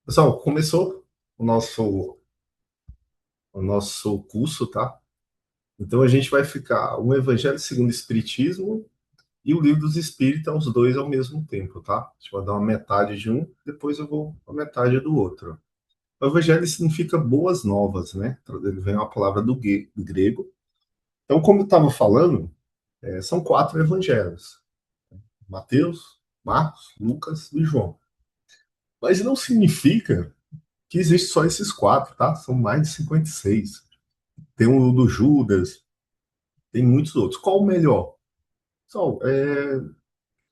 Pessoal, começou o nosso curso, tá? Então a gente vai ficar o Evangelho segundo o Espiritismo e o Livro dos Espíritos, os dois ao mesmo tempo, tá? A gente vai dar uma metade de um, depois eu vou a metade do outro. O Evangelho significa boas novas, né? Ele vem uma palavra do grego. Então, como eu estava falando, são quatro evangelhos: Mateus, Marcos, Lucas e João. Mas não significa que existe só esses quatro, tá? São mais de 56. Tem o do Judas, tem muitos outros. Qual o melhor? Pessoal,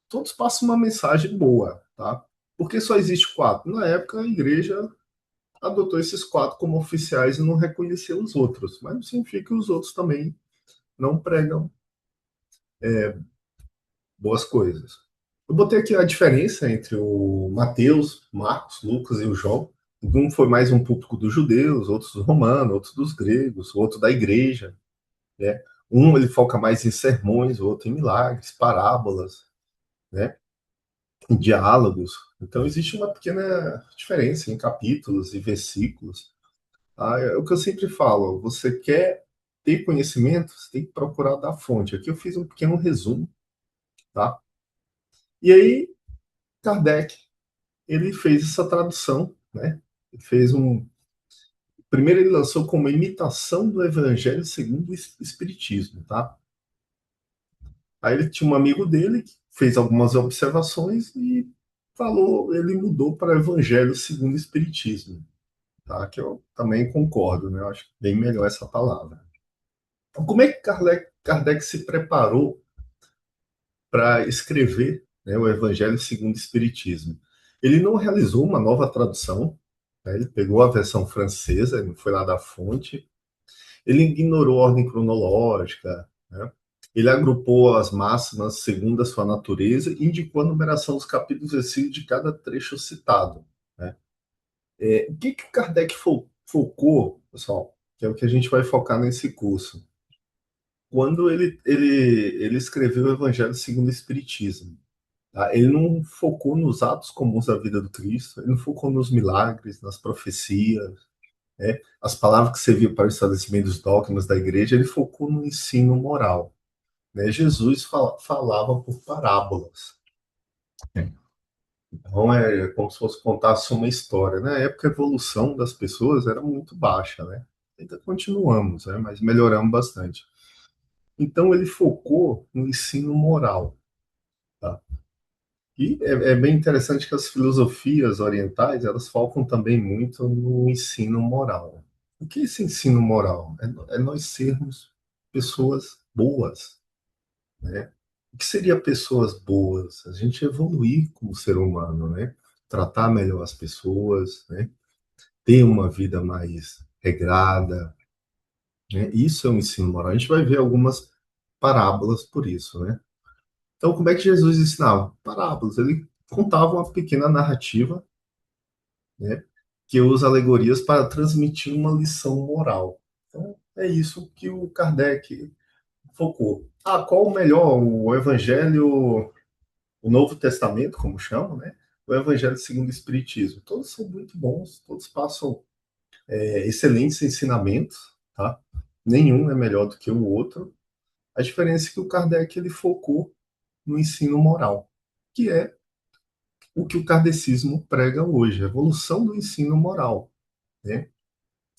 todos passam uma mensagem boa, tá? Porque só existe quatro. Na época, a igreja adotou esses quatro como oficiais e não reconheceu os outros. Mas não significa que os outros também não pregam boas coisas. Eu botei aqui a diferença entre o Mateus, Marcos, Lucas e o João. Um foi mais um público dos judeus, outros dos romanos, outros dos gregos, outro da igreja, né? Um ele foca mais em sermões, o outro em milagres, parábolas, né? Em diálogos. Então existe uma pequena diferença em capítulos e versículos. Ah, é o que eu sempre falo, você quer ter conhecimento, você tem que procurar da fonte. Aqui eu fiz um pequeno resumo, tá? E aí Kardec, ele fez essa tradução, né? Ele fez um primeiro ele lançou como imitação do Evangelho segundo o Espiritismo, tá? Aí ele tinha um amigo dele que fez algumas observações e falou, ele mudou para Evangelho segundo o Espiritismo, tá? Que eu também concordo, né? Eu acho bem melhor essa palavra. Então, como é que Kardec se preparou para escrever, né, o Evangelho segundo o Espiritismo? Ele não realizou uma nova tradução, né? Ele pegou a versão francesa, ele não foi lá da fonte. Ele ignorou a ordem cronológica, né? Ele agrupou as máximas segundo a sua natureza e indicou a numeração dos capítulos e versículos de cada trecho citado, né? O que Kardec focou, pessoal, que é o que a gente vai focar nesse curso? Quando ele escreveu o Evangelho segundo o Espiritismo, tá? Ele não focou nos atos comuns da vida do Cristo, ele não focou nos milagres, nas profecias, né? As palavras que serviam para o estabelecimento dos dogmas da igreja, ele focou no ensino moral, né? Jesus falava por parábolas. Então é como se fosse contasse uma história. Na época, a evolução das pessoas era muito baixa, né? Ainda continuamos, né? Mas melhoramos bastante. Então ele focou no ensino moral, tá? E é bem interessante que as filosofias orientais elas focam também muito no ensino moral. O que é esse ensino moral? É nós sermos pessoas boas, né? O que seria pessoas boas? A gente evoluir como ser humano, né? Tratar melhor as pessoas, né? Ter uma vida mais regrada, né? Isso é um ensino moral. A gente vai ver algumas parábolas por isso, né? Então, como é que Jesus ensinava? Parábolas. Ele contava uma pequena narrativa, né? Que usa alegorias para transmitir uma lição moral. Então, é isso que o Kardec focou. Ah, qual o melhor? O Evangelho, o Novo Testamento, como chamam, né? O Evangelho segundo o Espiritismo. Todos são muito bons, todos passam excelentes ensinamentos, tá? Nenhum é melhor do que o outro. A diferença é que o Kardec ele focou no ensino moral, que é o que o kardecismo prega hoje, a evolução do ensino moral, né?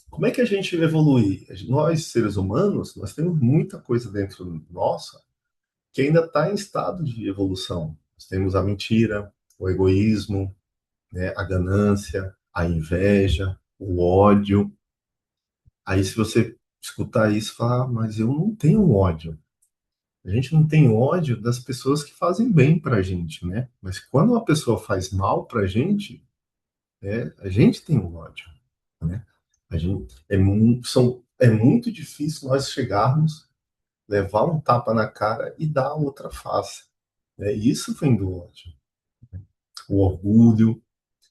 Como é que a gente evolui? Nós, seres humanos, nós temos muita coisa dentro nossa que ainda está em estado de evolução. Nós temos a mentira, o egoísmo, né, a ganância, a inveja, o ódio. Aí, se você escutar isso, falar, ah, mas eu não tenho ódio. A gente não tem ódio das pessoas que fazem bem para a gente, né? Mas quando uma pessoa faz mal para a gente tem um ódio, né? A gente é muito difícil nós chegarmos, levar um tapa na cara e dar a outra face, né? Isso vem do ódio, o orgulho.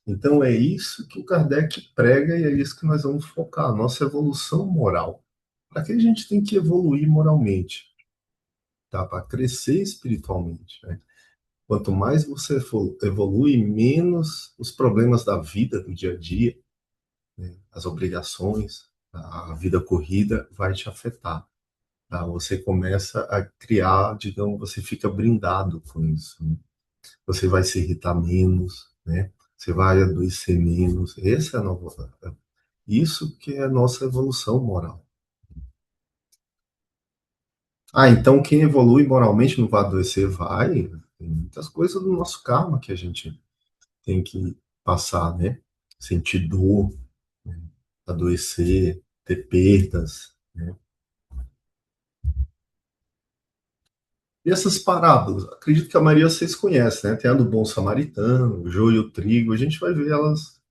Então é isso que o Kardec prega e é isso que nós vamos focar, a nossa evolução moral. Para que a gente tem que evoluir moralmente, tá? Para crescer espiritualmente, né? Quanto mais você evolui, menos os problemas da vida, do dia a dia, as obrigações, a vida corrida vai te afetar. Tá? Você começa a criar, digamos, você fica brindado com isso. Né? Você vai se irritar menos, né? Você vai adoecer menos. Essa é a nova, isso que é a nossa evolução moral. Ah, então quem evolui moralmente não vai adoecer? Vai. Tem muitas coisas do nosso karma que a gente tem que passar, né? Sentir dor, né? Adoecer, ter perdas, né? E essas parábolas, acredito que a maioria vocês conhecem, né? Tem a do bom samaritano, o joio e o trigo, a gente vai ver elas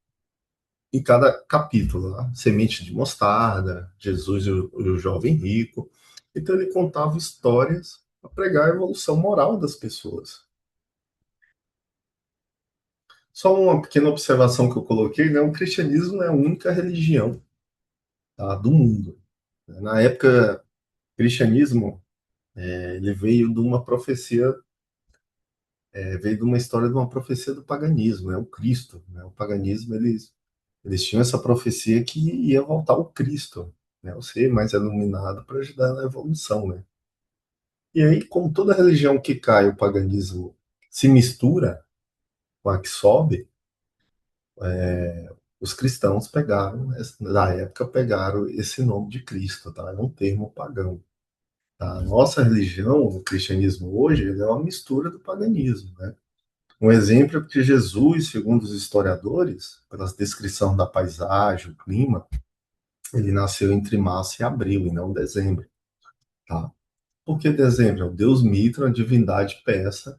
em cada capítulo, lá. Semente de mostarda, Jesus e o jovem rico. Então ele contava histórias para pregar a evolução moral das pessoas. Só uma pequena observação que eu coloquei, né? O cristianismo é a única religião, tá, do mundo. Na época, o cristianismo ele veio de uma profecia, veio de uma história de uma profecia do paganismo, o Cristo. Né? O paganismo, eles tinham essa profecia que ia voltar o Cristo, né? O ser mais iluminado para ajudar na evolução. Né? E aí, como toda religião que cai, o paganismo se mistura com a que sobe, os cristãos pegaram, na época, pegaram esse nome de Cristo, tá? É um termo pagão. Tá? A nossa religião, o cristianismo hoje, ele é uma mistura do paganismo, né? Um exemplo é que Jesus, segundo os historiadores, pela descrição da paisagem, o clima, ele nasceu entre março e abril, e não dezembro, tá? Por que dezembro? É o deus Mitra, a divindade persa,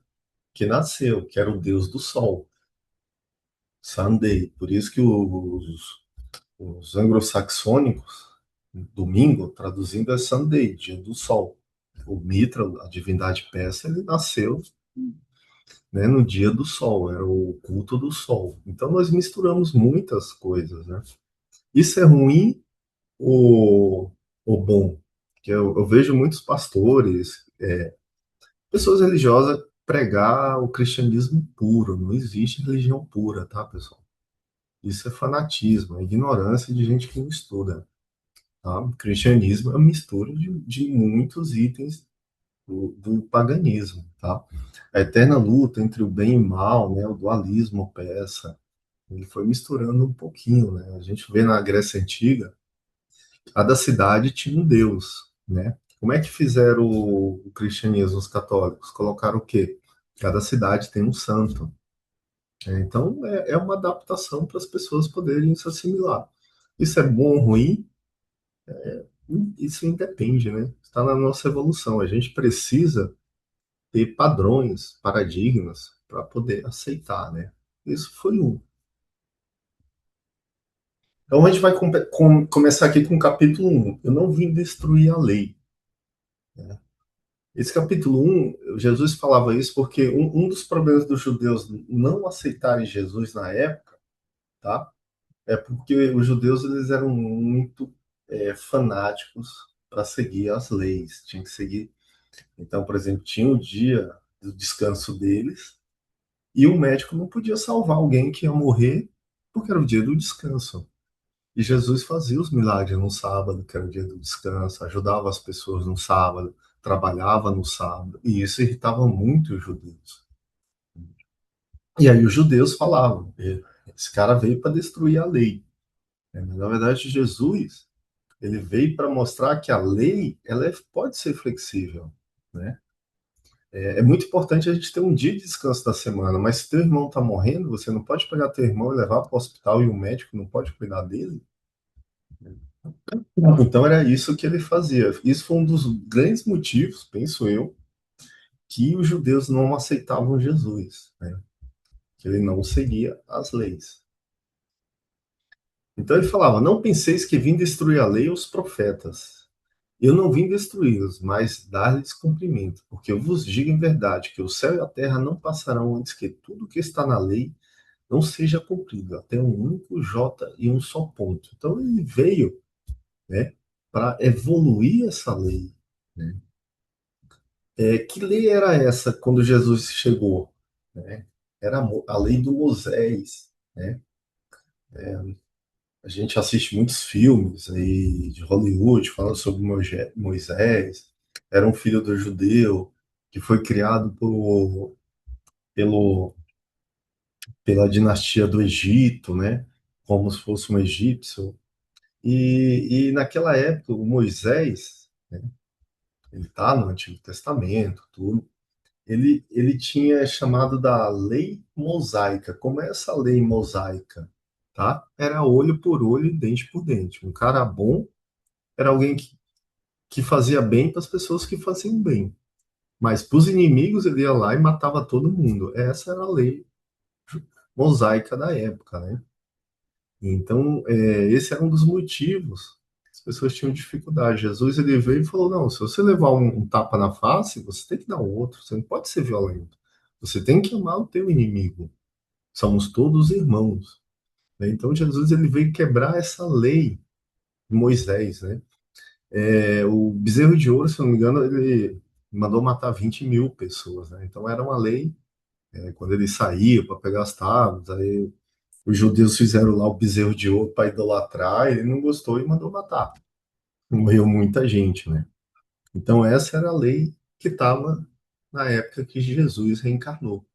que nasceu, que era o deus do sol, Sunday. Por isso que os anglo-saxônicos, domingo, traduzindo é Sunday, dia do sol. O Mitra, a divindade persa, ele nasceu, né, no dia do sol, era o culto do sol. Então nós misturamos muitas coisas, né? Isso é ruim ou bom? Que eu vejo muitos pastores, pessoas religiosas pregar o cristianismo puro. Não existe religião pura, tá, pessoal? Isso é fanatismo, é ignorância de gente que não estuda. Tá? O cristianismo é uma mistura de muitos itens do paganismo. Tá? A eterna luta entre o bem e o mal, né, o dualismo persa, ele foi misturando um pouquinho. Né? A gente vê na Grécia Antiga, cada cidade tinha um deus. Né? Como é que fizeram o cristianismo, os católicos? Colocaram o quê? Cada cidade tem um santo. Então, é uma adaptação para as pessoas poderem se assimilar. Isso é bom ou ruim? Isso independe, né? Está na nossa evolução. A gente precisa ter padrões, paradigmas para poder aceitar, né? Isso foi um. Então a gente vai começar aqui com o capítulo um. Eu não vim destruir a lei. Né? Esse capítulo um, Jesus falava isso porque um dos problemas dos judeus não aceitarem Jesus na época, tá? É porque os judeus eles eram muito fanáticos para seguir as leis. Tinha que seguir. Então, por exemplo, tinha o dia do descanso deles e o médico não podia salvar alguém que ia morrer porque era o dia do descanso. E Jesus fazia os milagres no sábado, que era o dia do descanso, ajudava as pessoas no sábado, trabalhava no sábado, e isso irritava muito os judeus. E aí os judeus falavam: esse cara veio para destruir a lei. Na verdade, Jesus ele veio para mostrar que a lei pode ser flexível, né? É muito importante a gente ter um dia de descanso da semana, mas se teu irmão está morrendo, você não pode pegar teu irmão e levar para o hospital e o médico não pode cuidar dele. Então era isso que ele fazia. Isso foi um dos grandes motivos, penso eu, que os judeus não aceitavam Jesus, né? Que ele não seguia as leis. Então ele falava: não penseis que vim destruir a lei ou os profetas. Eu não vim destruí-los, mas dar-lhes cumprimento, porque eu vos digo em verdade que o céu e a terra não passarão antes que tudo que está na lei não seja cumprido, até um único J e um só ponto. Então ele veio, né, para evoluir essa lei. Né? Que lei era essa quando Jesus chegou? né? Era a lei do Moisés, né? A gente assiste muitos filmes aí de Hollywood falando sobre Moisés. Era um filho do judeu que foi criado pelo, pela dinastia do Egito, né? Como se fosse um egípcio. E naquela época, o Moisés, né? Ele está no Antigo Testamento, tudo. Ele tinha chamado da lei mosaica. Como é essa lei mosaica? Tá? Era olho por olho e dente por dente. Um cara bom era alguém que fazia bem para as pessoas que faziam bem. Mas para os inimigos ele ia lá e matava todo mundo. Essa era a lei mosaica da época, né? Então, esse era um dos motivos que as pessoas tinham dificuldade. Jesus ele veio e falou: não, se você levar um tapa na face, você tem que dar outro. Você não pode ser violento. Você tem que amar o teu inimigo. Somos todos irmãos, né? Então Jesus ele veio quebrar essa lei de Moisés, né? O bezerro de ouro, se eu não me engano, ele mandou matar 20 mil pessoas, né? Então era uma lei, quando ele saía para pegar as tábuas, aí os judeus fizeram lá o bezerro de ouro para idolatrar, ele não gostou e mandou matar. Morreu muita gente, né? Então essa era a lei que estava na época que Jesus reencarnou.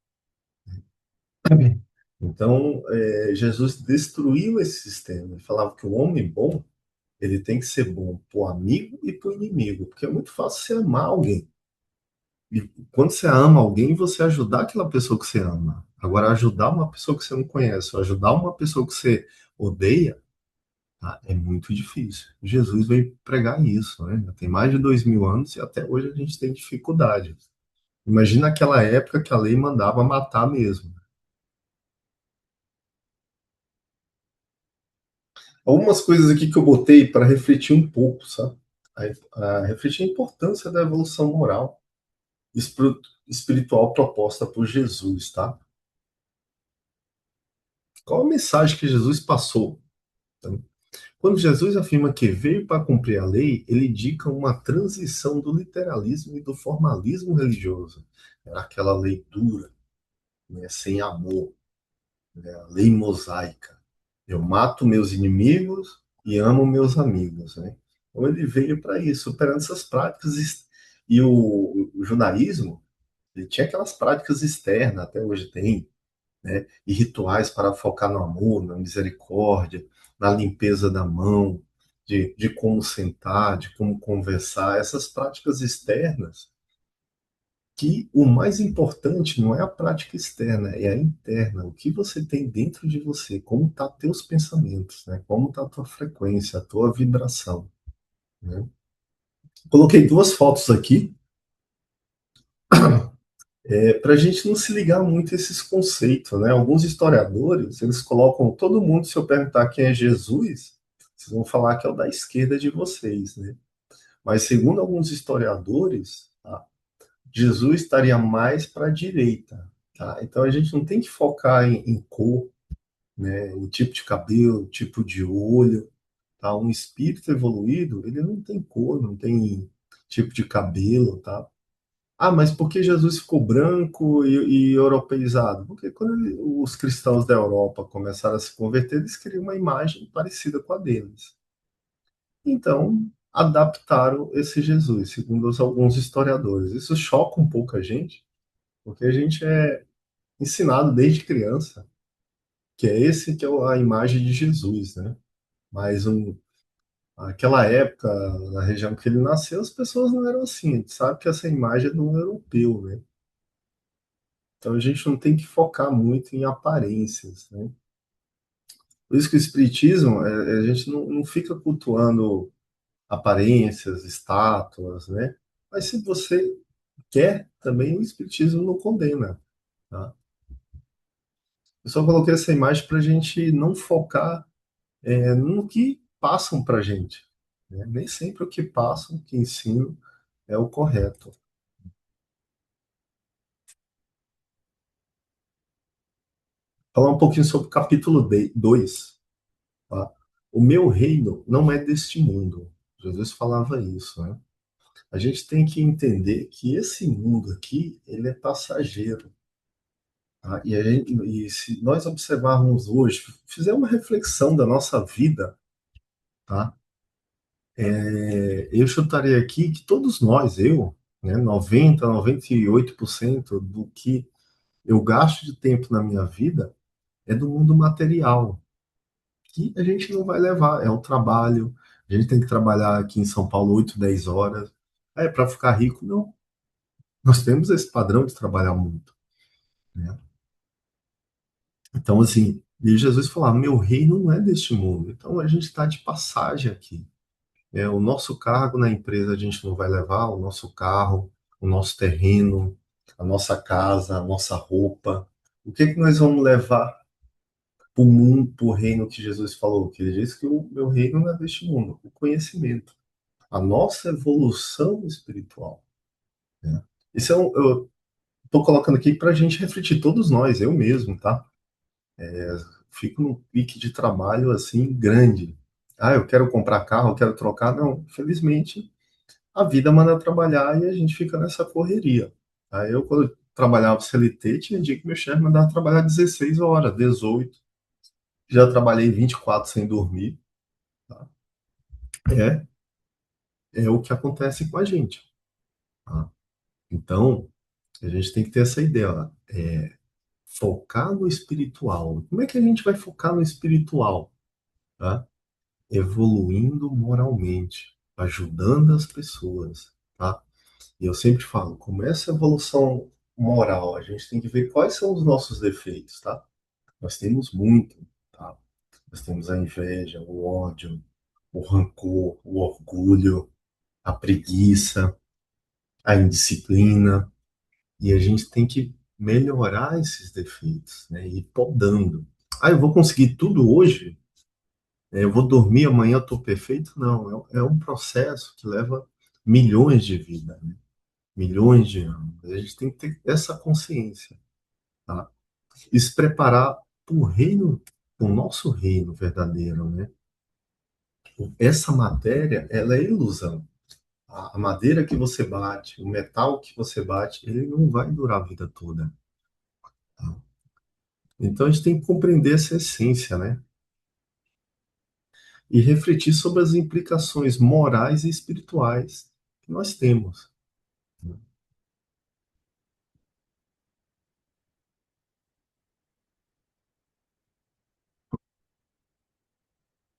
Então Jesus destruiu esse sistema. Ele falava que o homem bom ele tem que ser bom para o amigo e para o inimigo, porque é muito fácil você amar alguém. E quando você ama alguém, você ajudar aquela pessoa que você ama. Agora, ajudar uma pessoa que você não conhece, ou ajudar uma pessoa que você odeia, tá? É muito difícil. Jesus veio pregar isso, né? Já tem mais de 2000 anos e até hoje a gente tem dificuldade. Imagina aquela época que a lei mandava matar mesmo. Algumas coisas aqui que eu botei para refletir um pouco, sabe? Refletir a importância da evolução moral espiritual proposta por Jesus, tá? Qual a mensagem que Jesus passou? Quando Jesus afirma que veio para cumprir a lei, ele indica uma transição do literalismo e do formalismo religioso. Era aquela lei dura, né, sem amor, né, a lei mosaica. Eu mato meus inimigos e amo meus amigos, né? Então ele veio para isso, superando essas práticas. E o judaísmo, ele tinha aquelas práticas externas, até hoje tem, né? E rituais para focar no amor, na misericórdia, na limpeza da mão, de como sentar, de como conversar, essas práticas externas, que o mais importante não é a prática externa, é a interna, o que você tem dentro de você, como tá teus pensamentos, né? Como tá a tua frequência, a tua vibração, né? Coloquei duas fotos aqui, para a gente não se ligar muito a esses conceitos, né? Alguns historiadores, eles colocam todo mundo, se eu perguntar quem é Jesus, vocês vão falar que é o da esquerda de vocês, né? Mas segundo alguns historiadores, tá, Jesus estaria mais para a direita, tá? Então a gente não tem que focar em cor, né? Em tipo de cabelo, tipo de olho, tá? Um espírito evoluído, ele não tem cor, não tem tipo de cabelo, tá? Ah, mas por que Jesus ficou branco e europeizado? Porque quando os cristãos da Europa começaram a se converter, eles queriam uma imagem parecida com a deles. Então, adaptaram esse Jesus, segundo alguns historiadores. Isso choca um pouco a gente, porque a gente é ensinado desde criança que é esse que é a imagem de Jesus, né? Mas aquela época, na região que ele nasceu, as pessoas não eram assim. A gente sabe que essa imagem é de um europeu, né? Então a gente não tem que focar muito em aparências, né? Por isso que o espiritismo, a gente não fica cultuando aparências, estátuas, né? Mas se você quer, também o espiritismo não condena, tá? Eu só coloquei essa imagem para a gente não focar no que passam para a gente, né? Nem sempre o que passam, o que ensinam, é o correto. Falar um pouquinho sobre o capítulo 2. Tá? O meu reino não é deste mundo. Jesus falava isso, né? A gente tem que entender que esse mundo aqui, ele é passageiro. tá? E se nós observarmos hoje, fizer uma reflexão da nossa vida, tá? Eu chutaria aqui que todos nós, eu, né, 98% do que eu gasto de tempo na minha vida é do mundo material, que a gente não vai levar, é o trabalho, a gente tem que trabalhar aqui em São Paulo 8, 10 horas. É para ficar rico? Não. Nós temos esse padrão de trabalhar muito, né? Então, assim, e Jesus falou: meu reino não é deste mundo. Então, a gente está de passagem aqui. O nosso cargo na empresa a gente não vai levar, o nosso carro, o nosso terreno, a nossa casa, a nossa roupa. O que que nós vamos levar para o mundo, para o reino que Jesus falou? Que ele disse que o meu reino não é deste mundo, o conhecimento, a nossa evolução espiritual, né? Isso eu estou colocando aqui para a gente refletir, todos nós, eu mesmo, tá? Fico num pique de trabalho assim grande. Ah, eu quero comprar carro, eu quero trocar. Não, infelizmente a vida manda trabalhar e a gente fica nessa correria. Aí eu, quando eu trabalhava CLT, tinha dia que meu chefe mandava trabalhar 16 horas, 18. Já trabalhei 24 sem dormir. Tá? É, é o que acontece com a gente. Tá? Então, a gente tem que ter essa ideia, ó, focar no espiritual. Como é que a gente vai focar no espiritual? Tá? Evoluindo moralmente, ajudando as pessoas, tá? E eu sempre falo, como essa evolução moral, a gente tem que ver quais são os nossos defeitos, tá? Nós temos muito, tá? Nós temos a inveja, o ódio, o rancor, o orgulho, a preguiça, a indisciplina, e a gente tem que melhorar esses defeitos, né? E ir podando. Ah, eu vou conseguir tudo hoje? Eu vou dormir amanhã, eu estou perfeito? Não, é um processo que leva milhões de vidas, né? Milhões de anos. A gente tem que ter essa consciência, tá? E se preparar para o reino, o nosso reino verdadeiro, né? Essa matéria, ela é ilusão. A madeira que você bate, o metal que você bate, ele não vai durar a vida toda, tá? Então a gente tem que compreender essa essência, né? E refletir sobre as implicações morais e espirituais que nós temos.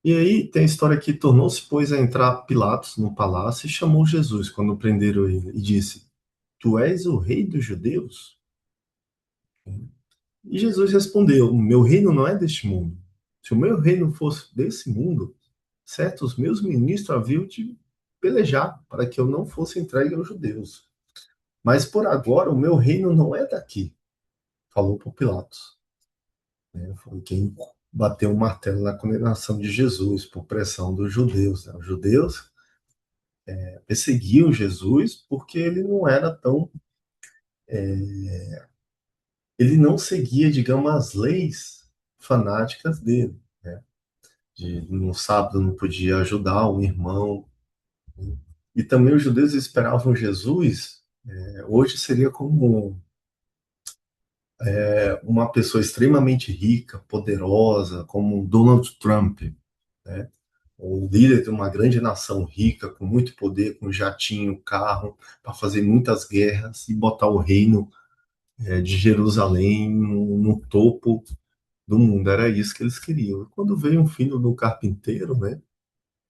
E aí tem a história que tornou-se, pois, a entrar Pilatos no palácio e chamou Jesus quando prenderam ele e disse: Tu és o rei dos judeus? E Jesus respondeu: O meu reino não é deste mundo. Se o meu reino fosse desse mundo, certo, os meus ministros haviam de pelejar para que eu não fosse entregue aos judeus. Mas por agora o meu reino não é daqui, falou para Pilatos, né? Foi quem bateu o martelo na condenação de Jesus por pressão dos judeus, né? Os judeus perseguiam Jesus porque ele não era tão, ele não seguia, digamos, as leis fanáticas dele, né? De no sábado não podia ajudar um irmão. E também os judeus esperavam Jesus, hoje seria como uma pessoa extremamente rica, poderosa, como Donald Trump, né? O líder de uma grande nação rica, com muito poder, com jatinho, carro, para fazer muitas guerras e botar o reino de Jerusalém no topo do mundo. Era isso que eles queriam. E quando veio um filho do carpinteiro, né,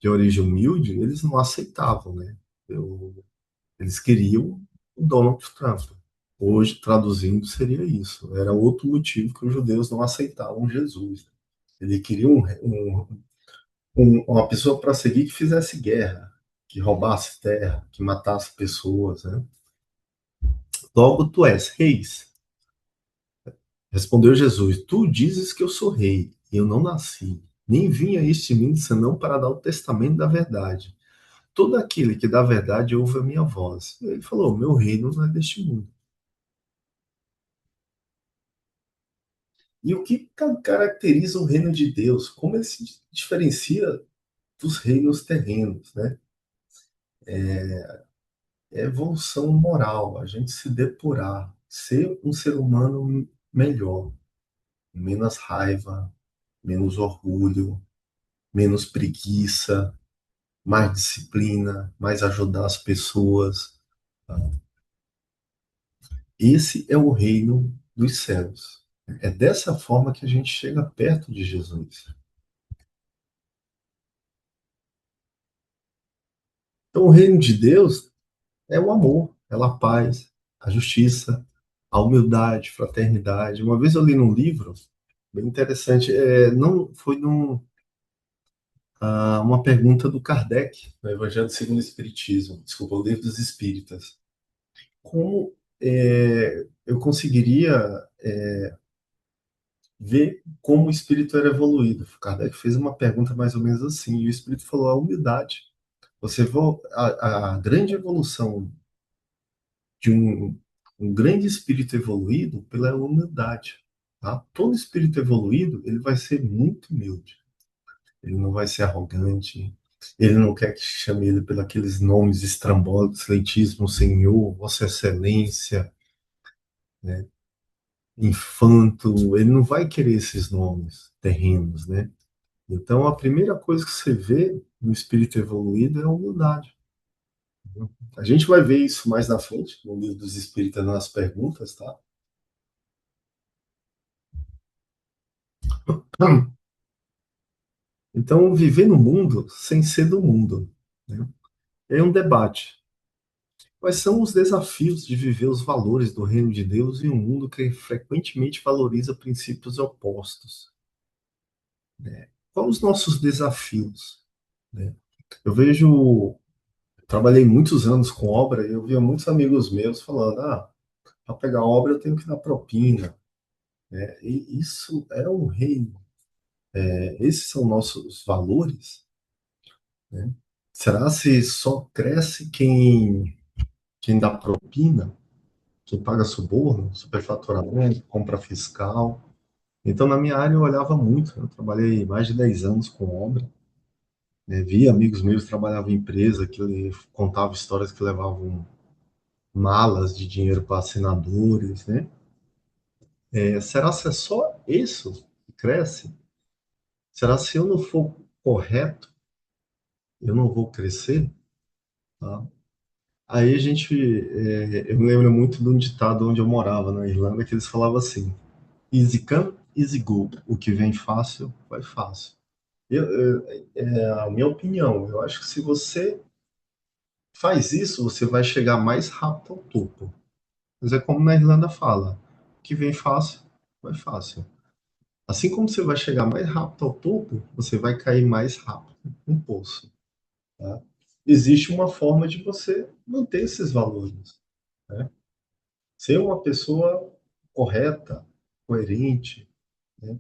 de origem humilde, eles não aceitavam, né? Eles queriam o Donald Trump. Hoje, traduzindo, seria isso. Era outro motivo que os judeus não aceitavam Jesus. Ele queria uma pessoa para seguir que fizesse guerra, que roubasse terra, que matasse pessoas, né? Logo, tu és reis. Respondeu Jesus: Tu dizes que eu sou rei, e eu não nasci, nem vim a este mundo senão para dar o testamento da verdade. Todo aquele que dá a verdade ouve a minha voz. Ele falou: Meu reino não é deste mundo. E o que caracteriza o reino de Deus? Como ele se diferencia dos reinos terrenos, né? É evolução moral, a gente se depurar, ser um ser humano melhor, menos raiva, menos orgulho, menos preguiça, mais disciplina, mais ajudar as pessoas. Tá? Esse é o reino dos céus. É dessa forma que a gente chega perto de Jesus. Então, o reino de Deus é o amor, é a paz, a justiça, a humildade, fraternidade. Uma vez eu li num livro bem interessante, não foi uma pergunta do Kardec, no Evangelho segundo o Espiritismo, desculpa, o livro dos Espíritas. Como eu conseguiria ver como o espírito era evoluído? Kardec fez uma pergunta mais ou menos assim, e o espírito falou a humildade. A grande evolução de um grande espírito evoluído pela humildade. Tá? Todo espírito evoluído ele vai ser muito humilde. Ele não vai ser arrogante. Ele não quer que chame ele pelos aqueles nomes estrambólicos, excelentíssimo Senhor, Vossa Excelência, né? Infanto. Ele não vai querer esses nomes terrenos, né? Então, a primeira coisa que você vê no espírito evoluído é a humildade. A gente vai ver isso mais na frente, no livro dos Espíritas, nas perguntas, tá? Então, viver no mundo sem ser do mundo, né? É um debate. Quais são os desafios de viver os valores do reino de Deus em um mundo que frequentemente valoriza princípios opostos? Quais os nossos desafios, né? Eu vejo, trabalhei muitos anos com obra e eu via muitos amigos meus falando: para pegar obra eu tenho que dar propina, né? E isso é um reino. Esses são nossos valores, né? Será se só cresce quem dá propina, quem paga suborno, superfaturamento, compra fiscal? Então, na minha área, eu olhava muito. Eu trabalhei mais de 10 anos com obra, né? Vi amigos meus que trabalhavam em empresa que contavam histórias que levavam malas de dinheiro para assinadores, né? Será se é só isso que cresce? Será se eu não for correto, eu não vou crescer? Tá? Aí eu me lembro muito de um ditado onde eu morava, na Irlanda, que eles falavam assim: easy come, easy go. O que vem fácil, vai fácil. É a minha opinião. Eu acho que se você faz isso, você vai chegar mais rápido ao topo. Mas é como na Irlanda fala: o que vem fácil, vai fácil. Assim como você vai chegar mais rápido ao topo, você vai cair mais rápido no poço. Tá? Existe uma forma de você manter esses valores, né? Ser uma pessoa correta, coerente, né?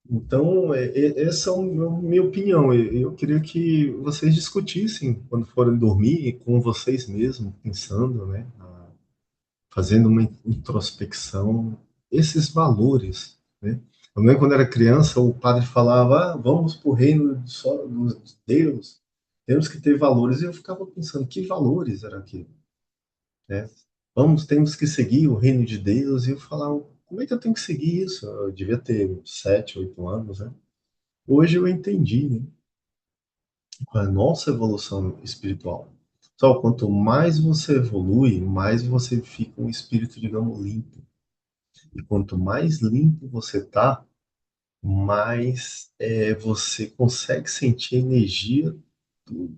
Então, essa é a minha opinião. Eu queria que vocês discutissem quando forem dormir com vocês mesmos, pensando, né? Fazendo uma introspecção, esses valores, né? Eu lembro quando era criança, o padre falava: vamos para o reino de Deus, temos que ter valores. E eu ficava pensando: que valores era aquilo, né? Temos que seguir o reino de Deus. E eu falava: como é que eu tenho que seguir isso? Eu devia ter 7, 8 anos, né? Hoje eu entendi, né, a nossa evolução espiritual. Só quanto mais você evolui, mais você fica um espírito, digamos, limpo. E quanto mais limpo você tá, mais você consegue sentir a energia do-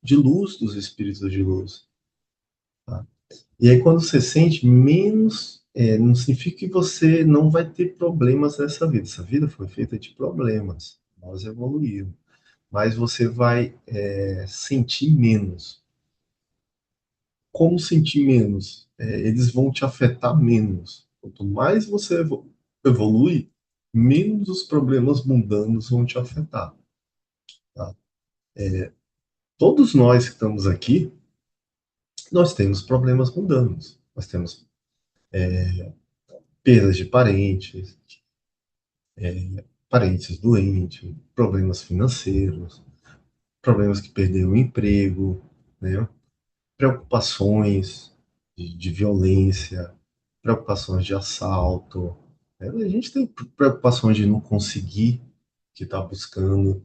de luz dos espíritos de luz. Tá? E aí, quando você sente menos, não significa que você não vai ter problemas nessa vida. Essa vida foi feita de problemas. Nós evoluímos. Mas você vai sentir menos. Como sentir menos? Eles vão te afetar menos. Quanto mais você evolui, menos os problemas mundanos vão te afetar. Tá? Todos nós que estamos aqui, nós temos problemas mundanos. Nós temos perdas de parentes, parentes doentes, problemas financeiros, problemas que perderam o emprego, né? Preocupações de violência, preocupações de assalto, a gente tem preocupações de não conseguir o que está buscando.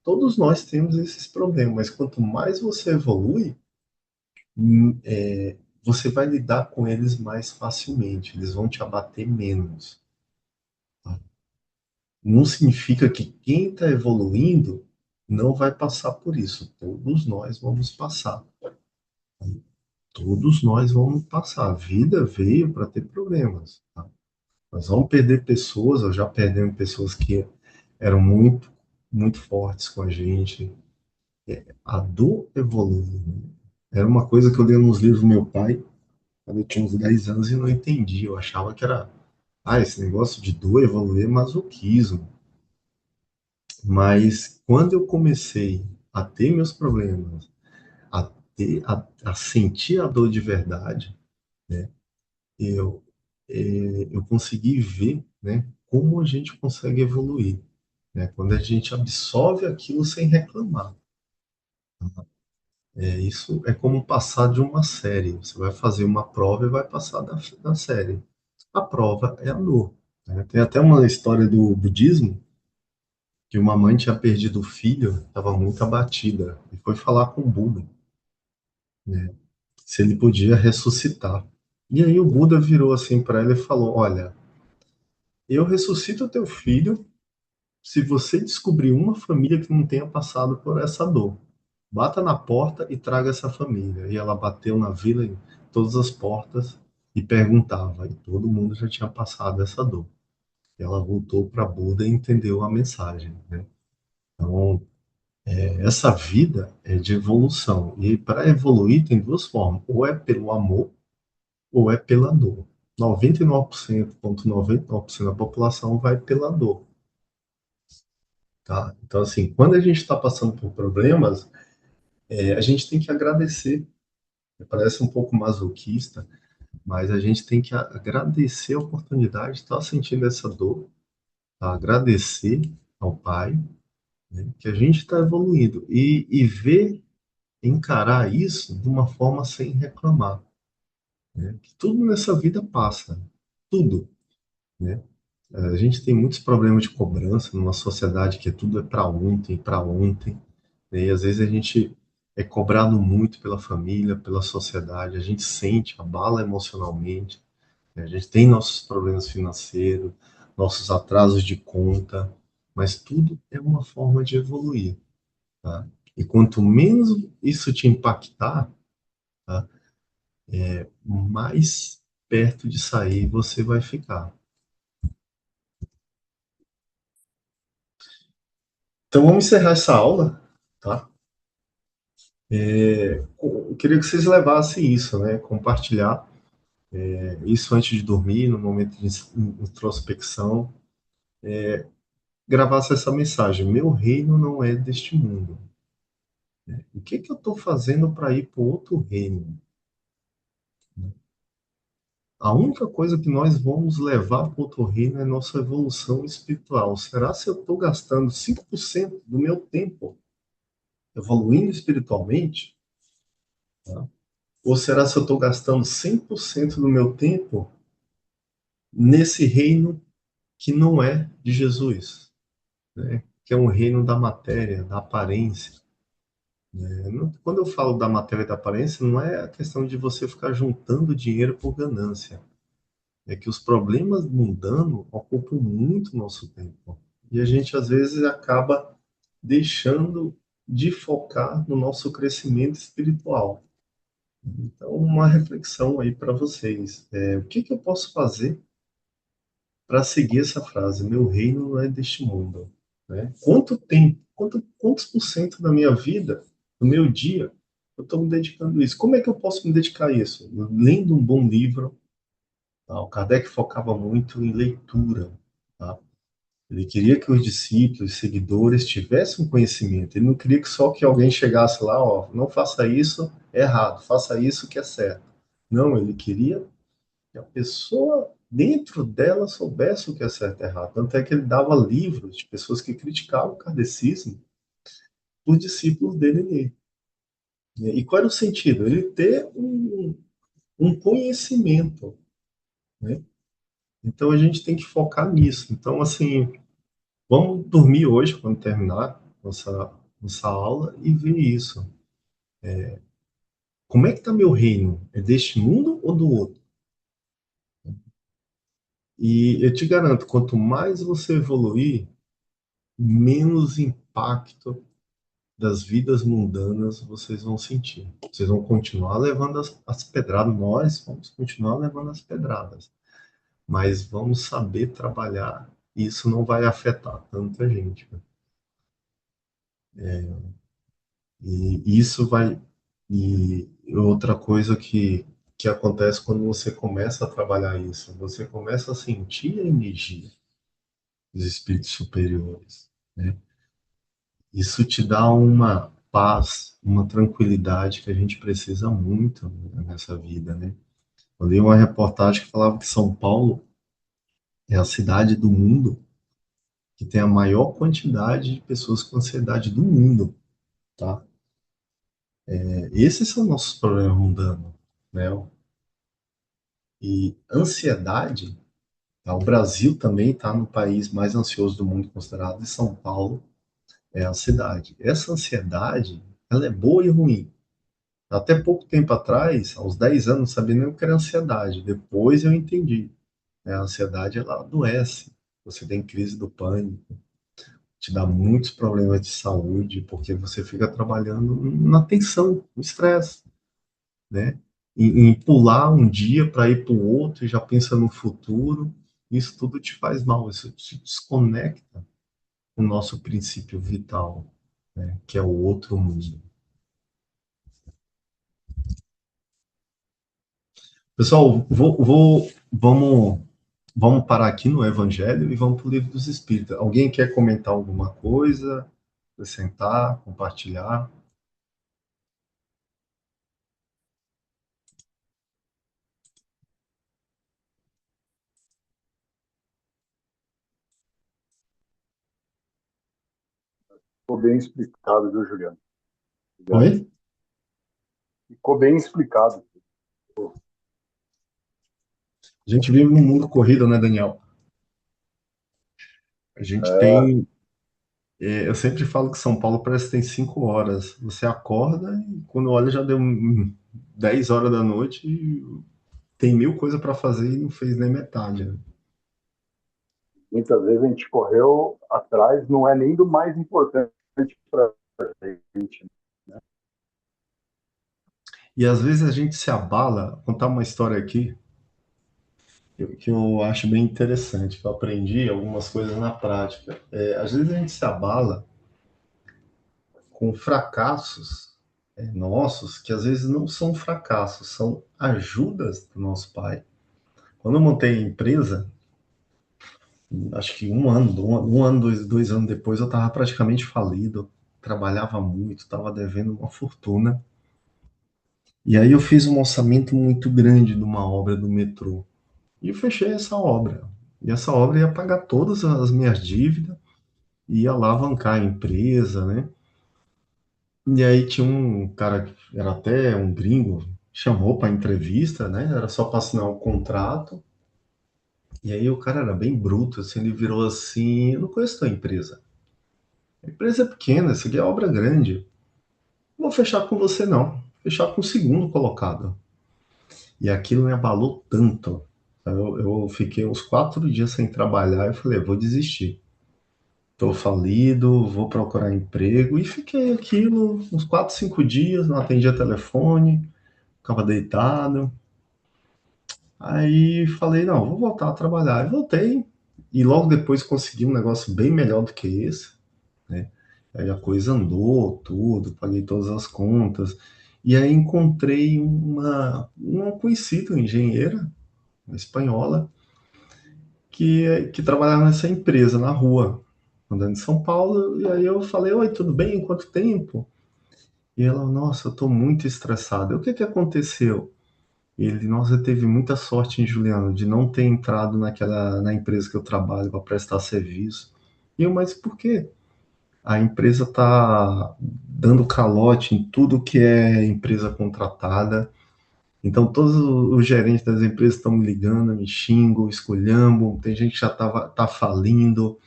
Todos nós temos esses problemas, mas quanto mais você evolui, você vai lidar com eles mais facilmente, eles vão te abater menos. Tá? Não significa que quem está evoluindo não vai passar por isso. Todos nós vamos passar. Todos nós vamos passar. A vida veio para ter problemas. Tá? Nós vamos perder pessoas, ou já perdemos pessoas que eram muito, muito fortes com a gente. A dor evolui. Né? Era uma coisa que eu li nos livros do meu pai, quando eu tinha uns 10 anos, e não entendi. Eu achava que era, esse negócio de dor evoluir é masoquismo. Mas quando eu comecei a ter meus problemas, a sentir a dor de verdade, né, eu, eu consegui ver, né, como a gente consegue evoluir, né, quando a gente absorve aquilo sem reclamar. Isso é como passar de uma série. Você vai fazer uma prova e vai passar da série. A prova é a dor. Né? Tem até uma história do budismo que uma mãe tinha perdido o filho, estava muito abatida, e foi falar com o Buda, né, se ele podia ressuscitar. E aí o Buda virou assim para ela e falou: Olha, eu ressuscito teu filho se você descobrir uma família que não tenha passado por essa dor. Bata na porta e traga essa família. E ela bateu na vila em todas as portas e perguntava, e todo mundo já tinha passado essa dor. E ela voltou para Buda e entendeu a mensagem, né? Então, essa vida é de evolução. E para evoluir tem duas formas: ou é pelo amor, ou é pela dor. 99,99% da população vai pela dor, tá? Então, assim, quando a gente está passando por problemas, a gente tem que agradecer. Parece um pouco masoquista, mas a gente tem que agradecer a oportunidade de estar sentindo essa dor, tá? Agradecer ao Pai, né, que a gente está evoluindo e ver, encarar isso de uma forma sem reclamar, né? Que tudo nessa vida passa, tudo, né? A gente tem muitos problemas de cobrança numa sociedade que tudo é para ontem, né? E às vezes a gente é cobrado muito pela família, pela sociedade, a gente sente, abala emocionalmente, né? A gente tem nossos problemas financeiros, nossos atrasos de conta, mas tudo é uma forma de evoluir, tá? E quanto menos isso te impactar, tá, mais perto de sair você vai ficar. Então vamos encerrar essa aula, tá? Eu queria que vocês levassem isso, né? Compartilhar isso antes de dormir, no momento de introspecção, gravasse essa mensagem: meu reino não é deste mundo. O que que eu estou fazendo para ir para outro reino? A única coisa que nós vamos levar para outro reino é nossa evolução espiritual. Será se eu estou gastando 5% do meu tempo evoluindo espiritualmente? Tá? Ou será se eu estou gastando 100% do meu tempo nesse reino que não é de Jesus, né? Que é um reino da matéria, da aparência. Quando eu falo da matéria e da aparência, não é a questão de você ficar juntando dinheiro por ganância. É que os problemas mundanos ocupam muito nosso tempo. E a gente, às vezes, acaba deixando de focar no nosso crescimento espiritual. Então, uma reflexão aí para vocês. O que que eu posso fazer para seguir essa frase? Meu reino não é deste mundo. Né? Quanto tempo, quantos por cento da minha vida, do meu dia, eu estou me dedicando a isso? Como é que eu posso me dedicar a isso? Lendo um bom livro. Tá? O Kardec focava muito em leitura. Tá? Ele queria que os discípulos, seguidores, tivessem um conhecimento. Ele não queria que só que alguém chegasse lá, ó, não faça isso, é errado, faça isso que é certo. Não, ele queria que a pessoa dentro dela soubesse o que é certo e errado. Tanto é que ele dava livros de pessoas que criticavam o kardecismo, os discípulos dele ler. E qual era o sentido? Ele ter um conhecimento. né? Então a gente tem que focar nisso. Então, assim, vamos dormir hoje quando terminar nossa aula e ver isso. Como é que está meu reino? É deste mundo ou do outro? E eu te garanto, quanto mais você evoluir, menos impacto das vidas mundanas vocês vão sentir. Vocês vão continuar levando as pedradas, nós vamos continuar levando as pedradas, mas vamos saber trabalhar e isso não vai afetar tanta gente. E isso vai. E outra coisa que acontece quando você começa a trabalhar isso, você começa a sentir a energia dos espíritos superiores, né? Isso te dá uma paz, uma tranquilidade que a gente precisa muito nessa vida, né? Eu li uma reportagem que falava que São Paulo é a cidade do mundo que tem a maior quantidade de pessoas com ansiedade do mundo, tá? Esses são nossos problemas mundanos, né? E ansiedade, tá? O Brasil também está no país mais ansioso do mundo considerado, e São Paulo é a cidade. Essa ansiedade, ela é boa e ruim. Até pouco tempo atrás, aos 10 anos, não sabia nem o que era ansiedade. Depois eu entendi, né? A ansiedade, ela adoece. Você tem crise do pânico, te dá muitos problemas de saúde, porque você fica trabalhando na tensão, no estresse, né? Em pular um dia para ir para o outro e já pensa no futuro, isso tudo te faz mal, isso te desconecta com o nosso princípio vital, né? Que é o outro mundo. Pessoal, vamos parar aqui no Evangelho e vamos para o Livro dos Espíritos. Alguém quer comentar alguma coisa, acrescentar, compartilhar? Ficou bem explicado, viu, Juliano? Obrigado. Oi? Ficou bem explicado. A gente vive num mundo corrido, né, Daniel? A gente É, tem. Eu sempre falo que São Paulo parece que tem 5 horas. Você acorda e quando olha já deu 10 horas da noite e tem mil coisas para fazer e não fez nem metade, né? muitas vezes a gente correu atrás, não é nem do mais importante para a gente. Né? E às vezes a gente se abala. Vou contar uma história aqui que eu acho bem interessante, que eu aprendi algumas coisas na prática. Às vezes a gente se abala com fracassos nossos, que às vezes não são fracassos, são ajudas do nosso pai. Quando eu montei a empresa, acho que um ano, dois anos depois, eu estava praticamente falido, trabalhava muito, estava devendo uma fortuna. E aí eu fiz um orçamento muito grande de uma obra do metrô. E eu fechei essa obra. E essa obra ia pagar todas as minhas dívidas, ia alavancar a empresa, né? E aí tinha um cara que era até um gringo, chamou para entrevista, né? Era só para assinar o contrato. E aí o cara era bem bruto, assim, ele virou assim, eu não conheço tua empresa. A empresa é pequena, isso aqui é obra grande. Não vou fechar com você, não. Vou fechar com o segundo colocado. E aquilo me abalou tanto. Eu fiquei uns 4 dias sem trabalhar e falei, vou desistir. Estou falido, vou procurar emprego. E fiquei aquilo uns 4, 5 dias, não atendia telefone, ficava deitado. Aí falei, não, vou voltar a trabalhar. E voltei. E logo depois consegui um negócio bem melhor do que esse, né? Aí a coisa andou, tudo, paguei todas as contas. E aí encontrei uma conhecida, engenheira, uma espanhola, que trabalhava nessa empresa na rua, andando em São Paulo. E aí eu falei, oi, tudo bem? Quanto tempo? E ela, nossa, eu tô muito estressada. O que que aconteceu? Ele, nossa, teve muita sorte em Juliano de não ter entrado na empresa que eu trabalho para prestar serviço. E eu, mas por quê? A empresa está dando calote em tudo que é empresa contratada Então, todos os gerentes das empresas estão me ligando, me xingam, esculhambam, tem gente que já tá falindo,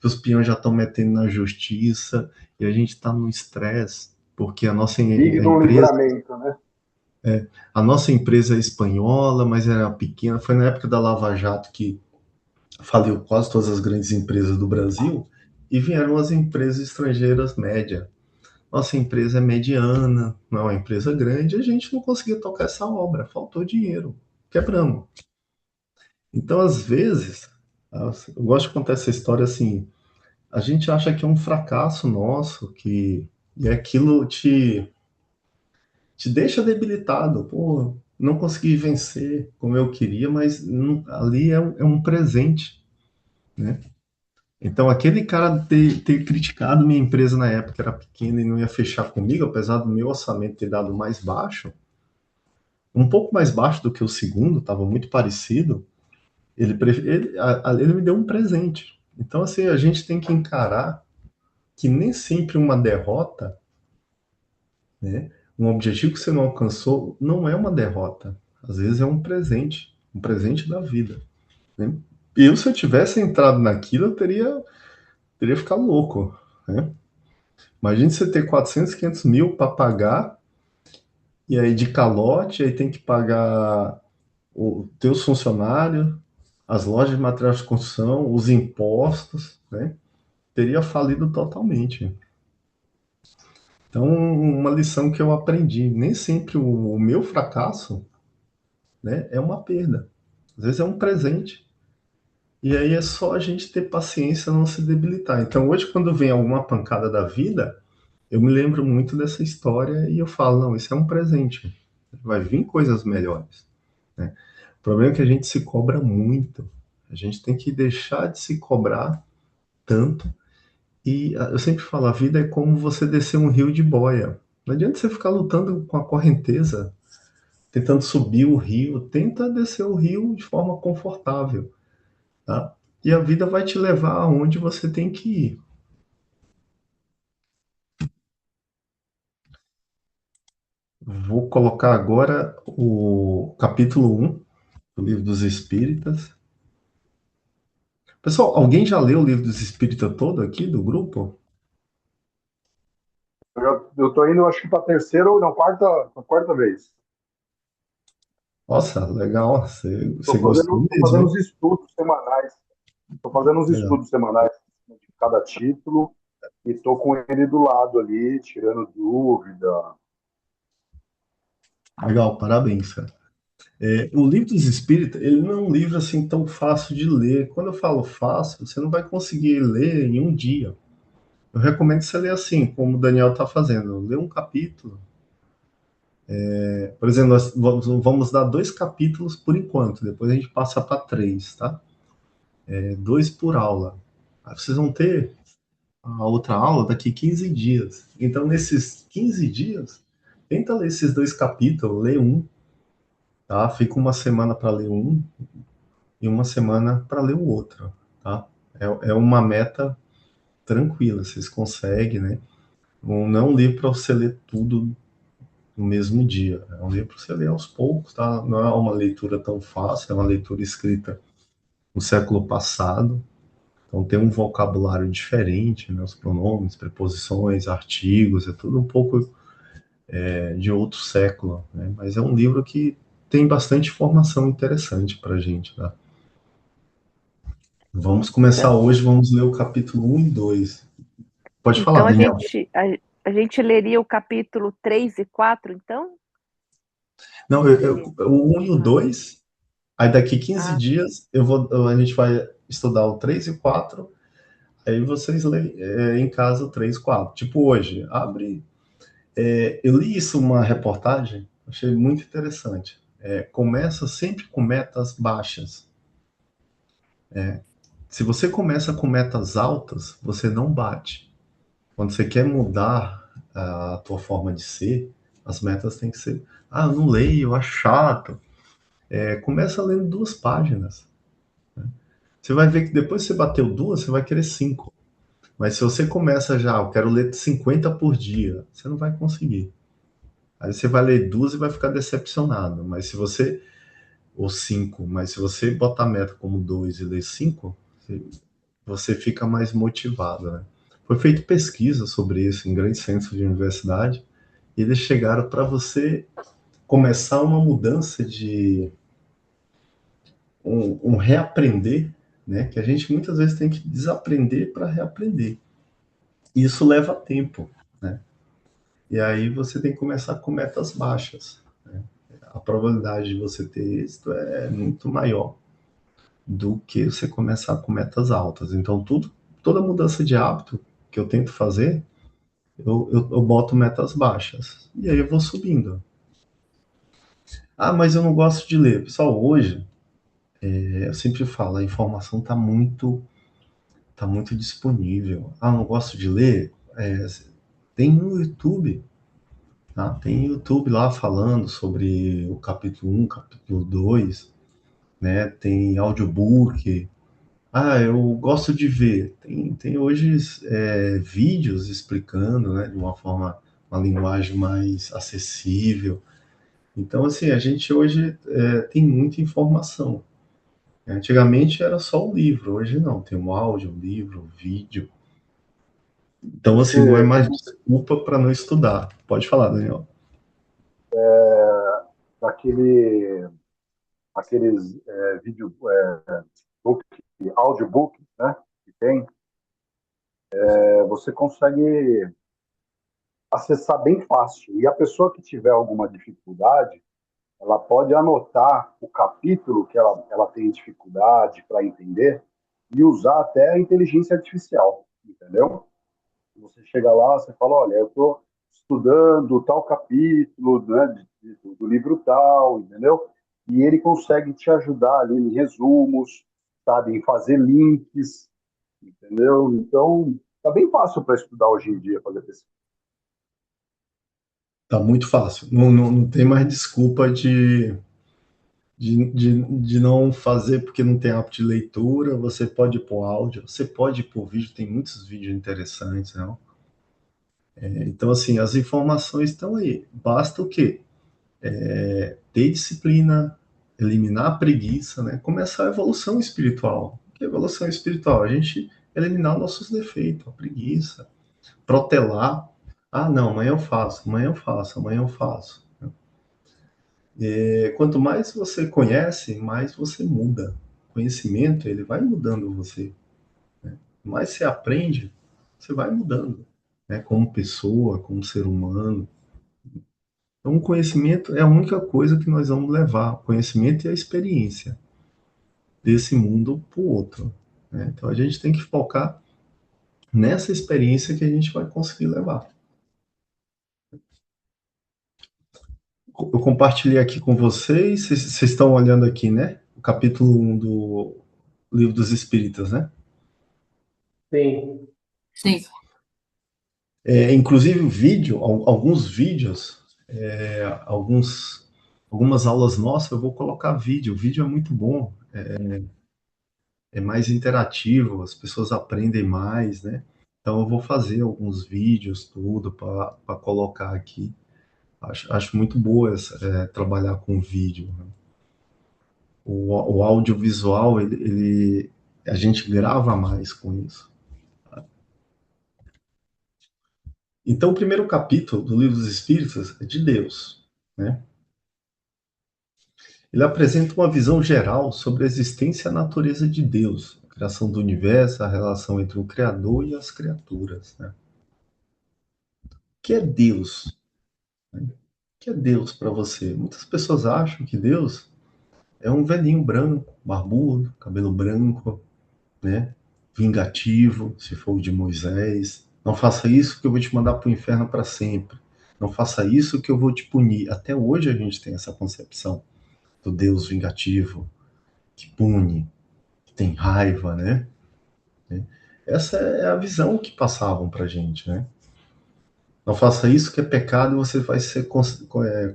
os peões já estão metendo na justiça, e a gente está no estresse, porque Vive num livramento, né? a nossa empresa é espanhola, mas era pequena. Foi na época da Lava Jato que faliu quase todas as grandes empresas do Brasil, e vieram as empresas estrangeiras médias. Nossa empresa é mediana, não é uma empresa grande, a gente não conseguia tocar essa obra, faltou dinheiro, quebramos. Então, às vezes, eu gosto de contar essa história assim, a gente acha que é um fracasso nosso, que e aquilo te deixa debilitado, pô, não consegui vencer como eu queria, mas ali é um presente, né? Então, aquele cara ter criticado minha empresa na época, que era pequena e não ia fechar comigo, apesar do meu orçamento ter dado mais baixo, um pouco mais baixo do que o segundo, estava muito parecido, ele me deu um presente. Então, assim, a gente tem que encarar que nem sempre uma derrota, né, um objetivo que você não alcançou, não é uma derrota. Às vezes é um presente da vida, né? Eu, se eu tivesse entrado naquilo, teria ficado louco, né? Imagine você ter 400, 500 mil para pagar, e aí de calote, aí tem que pagar o teus funcionários, as lojas de materiais de construção, os impostos, né? Teria falido totalmente. Então, uma lição que eu aprendi, nem sempre o meu fracasso, né, é uma perda. Às vezes é um presente. E aí é só a gente ter paciência, não se debilitar. Então, hoje, quando vem alguma pancada da vida, eu me lembro muito dessa história e eu falo, não, isso é um presente. Vai vir coisas melhores, né? O problema é que a gente se cobra muito. A gente tem que deixar de se cobrar tanto. E eu sempre falo, a vida é como você descer um rio de boia. Não adianta você ficar lutando com a correnteza, tentando subir o rio. Tenta descer o rio de forma confortável, tá? E a vida vai te levar aonde você tem que ir. Vou colocar agora o capítulo 1 do Livro dos Espíritas. Pessoal, alguém já leu o Livro dos Espíritas todo aqui do grupo? Eu tô indo, acho que para terceira ou não, quarta vez. Nossa, legal. Você Estou gostou tô mesmo, fazendo hein? uns estudos semanais. Estou fazendo uns Legal. estudos semanais de cada título e estou com ele do lado ali, tirando dúvida. Legal, parabéns, cara. O Livro dos Espíritas, ele não é um livro assim tão fácil de ler. Quando eu falo fácil, você não vai conseguir ler em um dia. Eu recomendo que você leia assim, como o Daniel está fazendo. Lê um capítulo. Por exemplo, nós vamos dar 2 capítulos por enquanto, depois a gente passa para 3, tá? 2 por aula. Aí vocês vão ter a outra aula daqui 15 dias. Então, nesses 15 dias, tenta ler esses 2 capítulos, lê um, tá? Fica uma semana para ler um e uma semana para ler o outro, tá? É uma meta tranquila, vocês conseguem, né? Não é um livro para você ler tudo no mesmo dia, é um livro para você ler aos poucos, tá? Não é uma leitura tão fácil, é uma leitura escrita no século passado, então tem um vocabulário diferente, né? Os pronomes, preposições, artigos, é tudo um pouco de outro século, né? Mas é um livro que tem bastante informação interessante para a gente, tá? Vamos começar Então, hoje, vamos ler o capítulo 1 e 2. Pode falar, então a Daniel. gente a gente leria o capítulo 3 e 4, então? Não, Seria. o 1 e o Ah, 2, aí daqui 15 ah, dias a gente vai estudar o 3 e 4, aí vocês leem em casa o 3 e 4. Tipo hoje, abre. Eu li isso uma reportagem, achei muito interessante. Começa sempre com metas baixas. Se você começa com metas altas, você não bate. Quando você quer mudar a tua forma de ser, as metas têm que ser. Ah, eu não leio, eu acho chato. Começa lendo 2 páginas. Você vai ver que depois que você bateu 2, você vai querer 5. Mas se você começa já, eu quero ler 50 por dia, você não vai conseguir. Aí você vai ler duas e vai ficar decepcionado. Mas se você, ou cinco, mas se você botar a meta como dois e ler cinco, você fica mais motivado, né? Foi feita pesquisa sobre isso em grandes centros de universidade, e eles chegaram para você começar uma mudança de um reaprender, né? Que a gente muitas vezes tem que desaprender para reaprender. E isso leva tempo, né? E aí você tem que começar com metas baixas, né? A probabilidade de você ter êxito é muito maior do que você começar com metas altas. Então, toda mudança de hábito que eu tento fazer, eu boto metas baixas. E aí eu vou subindo. Ah, mas eu não gosto de ler. Pessoal, hoje, eu sempre falo, a informação tá muito disponível. Ah, não gosto de ler? Tem no YouTube, tá? Tem YouTube lá falando sobre o capítulo um, capítulo 2, né? Tem audiobook. Ah, eu gosto de ver. Tem hoje vídeos explicando, né, de uma forma, uma linguagem mais acessível. Então, assim, a gente hoje tem muita informação. Antigamente era só o livro, hoje não. Tem o áudio, o livro, o vídeo. Então, assim, não é Você, mais desculpa para não estudar. Pode falar, Daniel. daquele, aqueles vídeo, book, audiobook, né, que tem, você consegue acessar bem fácil. E a pessoa que tiver alguma dificuldade, ela pode anotar o capítulo que ela tem dificuldade para entender e usar até a inteligência artificial, entendeu? Você chega lá, você fala, olha, eu estou estudando tal capítulo, né, do livro tal, entendeu? E ele consegue te ajudar ali em resumos, sabe, em fazer links, entendeu? Então, tá bem fácil para estudar hoje em dia, fazer pesquisa. Tá muito fácil. Não tem mais desculpa de não fazer porque não tem hábito de leitura. Você pode pôr áudio, você pode pôr vídeo, tem muitos vídeos interessantes, não? Então, assim, as informações estão aí. Basta o quê? Ter disciplina, eliminar a preguiça, né? Começar a evolução espiritual. Que evolução espiritual? A gente eliminar nossos defeitos, a preguiça, protelar. Ah, não, amanhã eu faço, amanhã eu faço, amanhã eu faço. Quanto mais você conhece, mais você muda. O conhecimento, ele vai mudando você. Mais você aprende, você vai mudando, né? Como pessoa, como ser humano. Então, o conhecimento é a única coisa que nós vamos levar. O conhecimento e a experiência desse mundo para o outro, né? Então, a gente tem que focar nessa experiência que a gente vai conseguir levar. Eu compartilhei aqui com vocês, vocês estão olhando aqui, né? O capítulo um do Livro dos Espíritas, né? Sim. Sim. Inclusive o vídeo, alguns vídeos, algumas aulas nossas, eu vou colocar vídeo. O vídeo é muito bom, é mais interativo, as pessoas aprendem mais, né? Então eu vou fazer alguns vídeos, tudo, para colocar aqui. Acho muito boa trabalhar com vídeo, né? O audiovisual, a gente grava mais com isso. Então, o primeiro capítulo do Livro dos Espíritos é de Deus, né? Ele apresenta uma visão geral sobre a existência e a natureza de Deus, a criação do universo, a relação entre o Criador e as criaturas, né? O que é Deus? O que é Deus para você? Muitas pessoas acham que Deus é um velhinho branco, barbudo, cabelo branco, né? Vingativo, se for o de Moisés. Não faça isso que eu vou te mandar para o inferno para sempre. Não faça isso que eu vou te punir. Até hoje a gente tem essa concepção do Deus vingativo, que pune, que tem raiva, né? Essa é a visão que passavam para a gente, né? Não faça isso que é pecado e você vai ser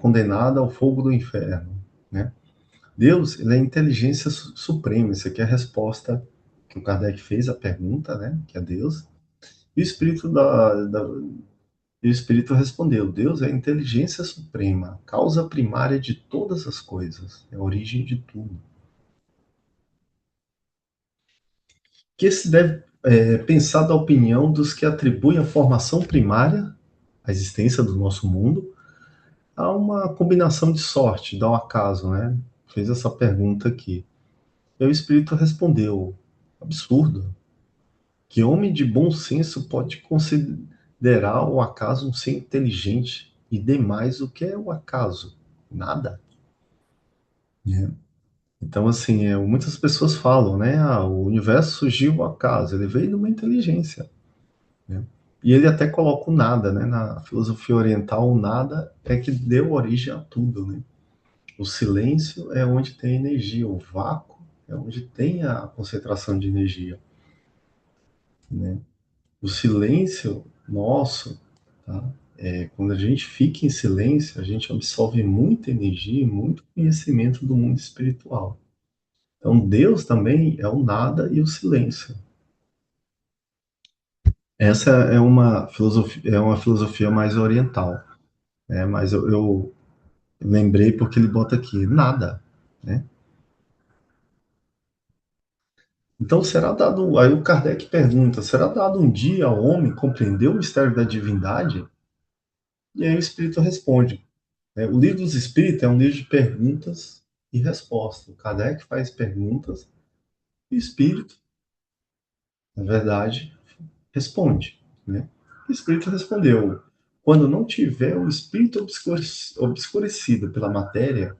condenado ao fogo do inferno, né? Deus, ele é a inteligência suprema. Isso aqui é a resposta que o Kardec fez à pergunta, né? Que é Deus. E o espírito E o espírito respondeu: Deus é a inteligência suprema, causa primária de todas as coisas, é a origem de tudo. Que se deve pensar da opinião dos que atribuem a formação primária, a existência do nosso mundo, a uma combinação de sorte, ao acaso, né? Fez essa pergunta aqui. E o espírito respondeu: absurdo. Que homem de bom senso pode considerar o acaso um ser inteligente e demais o que é o acaso? Nada. Né? Então, assim, muitas pessoas falam, né? Ah, o universo surgiu ao acaso, ele veio de uma inteligência. Né? E ele até coloca o nada, né? Na filosofia oriental, o nada é que deu origem a tudo, né? O silêncio é onde tem energia, o vácuo é onde tem a concentração de energia, né? O silêncio nosso, tá? Quando a gente fica em silêncio, a gente absorve muita energia e muito conhecimento do mundo espiritual. Então, Deus também é o nada e o silêncio. Essa é uma filosofia mais oriental, né? Mas eu lembrei porque ele bota aqui nada, né? Então, será dado. Aí o Kardec pergunta: será dado um dia ao homem compreender o mistério da divindade? E aí o Espírito responde: o Livro dos Espíritos é um livro de perguntas e respostas. O Kardec faz perguntas e o Espírito, na verdade, responde. Né? O Espírito respondeu: quando não tiver o Espírito obscurecido pela matéria,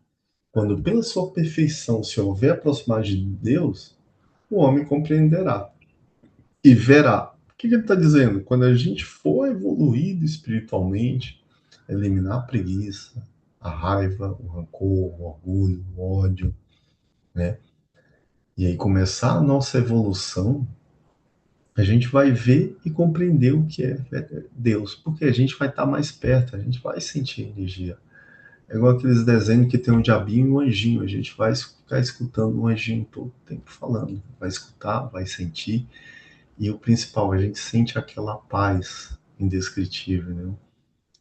quando pela sua perfeição se houver aproximado de Deus, o homem compreenderá e verá. O que ele está dizendo? Quando a gente for evoluído espiritualmente, eliminar a preguiça, a raiva, o rancor, o orgulho, o ódio, né? E aí começar a nossa evolução, a gente vai ver e compreender o que é Deus, porque a gente vai estar mais perto, a gente vai sentir energia. É igual aqueles desenhos que tem um diabinho e um anjinho, a gente vai ficar escutando o anjinho todo o tempo falando, vai escutar, vai sentir, e o principal, a gente sente aquela paz indescritível, né?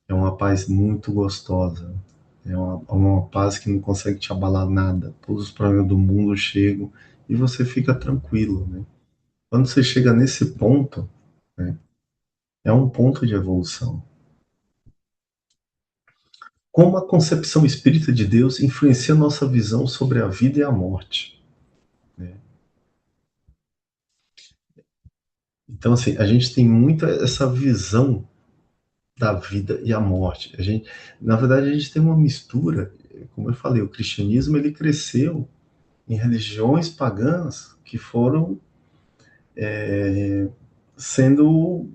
É uma paz muito gostosa. É uma paz que não consegue te abalar nada. Todos os problemas do mundo chegam e você fica tranquilo, né? Quando você chega nesse ponto, né, é um ponto de evolução. Como a concepção espírita de Deus influencia nossa visão sobre a vida e a morte, né? Então, assim, a gente tem muito essa visão da vida e a morte. Na verdade, a gente tem uma mistura, como eu falei, o cristianismo ele cresceu em religiões pagãs que foram sendo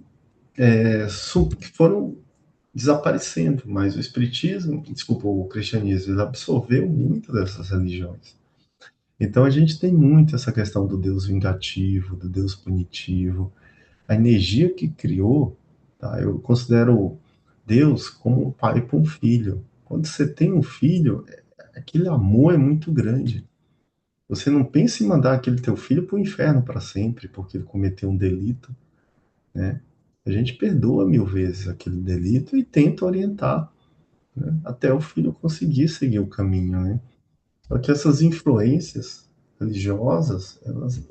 que foram desaparecendo, mas o espiritismo, desculpa, o cristianismo, ele absorveu muito dessas religiões. Então a gente tem muito essa questão do Deus vingativo, do Deus punitivo, a energia que criou, tá? Eu considero Deus como um pai para um filho. Quando você tem um filho, aquele amor é muito grande. Você não pensa em mandar aquele teu filho para o inferno para sempre, porque ele cometeu um delito, né? A gente perdoa 1000 vezes aquele delito e tenta orientar, né, até o filho conseguir seguir o caminho, né? Só que essas influências religiosas,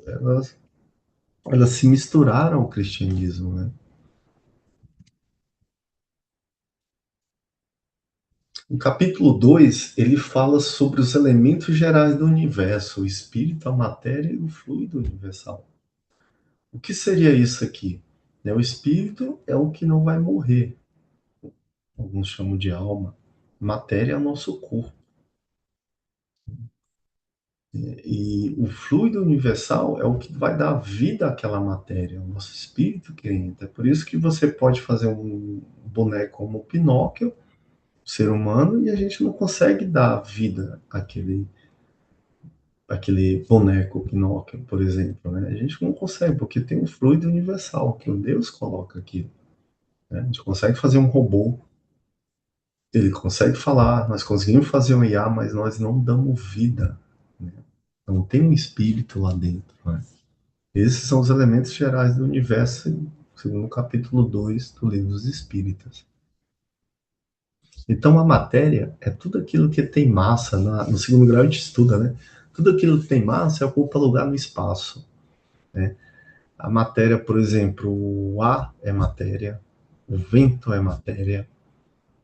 elas se misturaram ao cristianismo, né? O capítulo 2 ele fala sobre os elementos gerais do universo, o espírito, a matéria e o fluido universal. O que seria isso aqui? O espírito é o que não vai morrer. Alguns chamam de alma. Matéria é o nosso corpo. E o fluido universal é o que vai dar vida àquela matéria, o nosso espírito que entra. É por isso que você pode fazer um boneco como o Pinóquio, ser humano, e a gente não consegue dar vida àquele boneco Pinóquio, por exemplo. Né? A gente não consegue, porque tem um fluido universal que o Deus coloca aqui. Né? A gente consegue fazer um robô, ele consegue falar, nós conseguimos fazer um IA, mas nós não damos vida. Né? Não tem um espírito lá dentro. Né? Esses são os elementos gerais do universo, segundo o capítulo 2 do Livro dos Espíritas. Então, a matéria é tudo aquilo que tem massa. No segundo grau a gente estuda, né? Tudo aquilo que tem massa ocupa lugar no espaço, né? A matéria, por exemplo, o ar é matéria, o vento é matéria.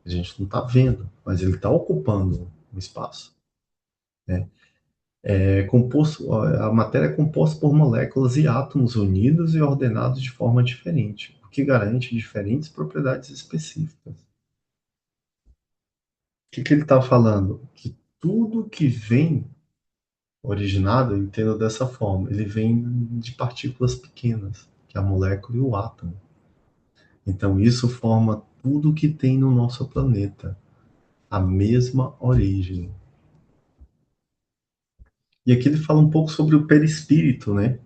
A gente não está vendo, mas ele está ocupando um espaço, né? A matéria é composta por moléculas e átomos unidos e ordenados de forma diferente, o que garante diferentes propriedades específicas. O que ele está falando? Que tudo que vem originado, eu entendo dessa forma, ele vem de partículas pequenas, que é a molécula e o átomo. Então isso forma tudo que tem no nosso planeta, a mesma origem. E aqui ele fala um pouco sobre o perispírito, né?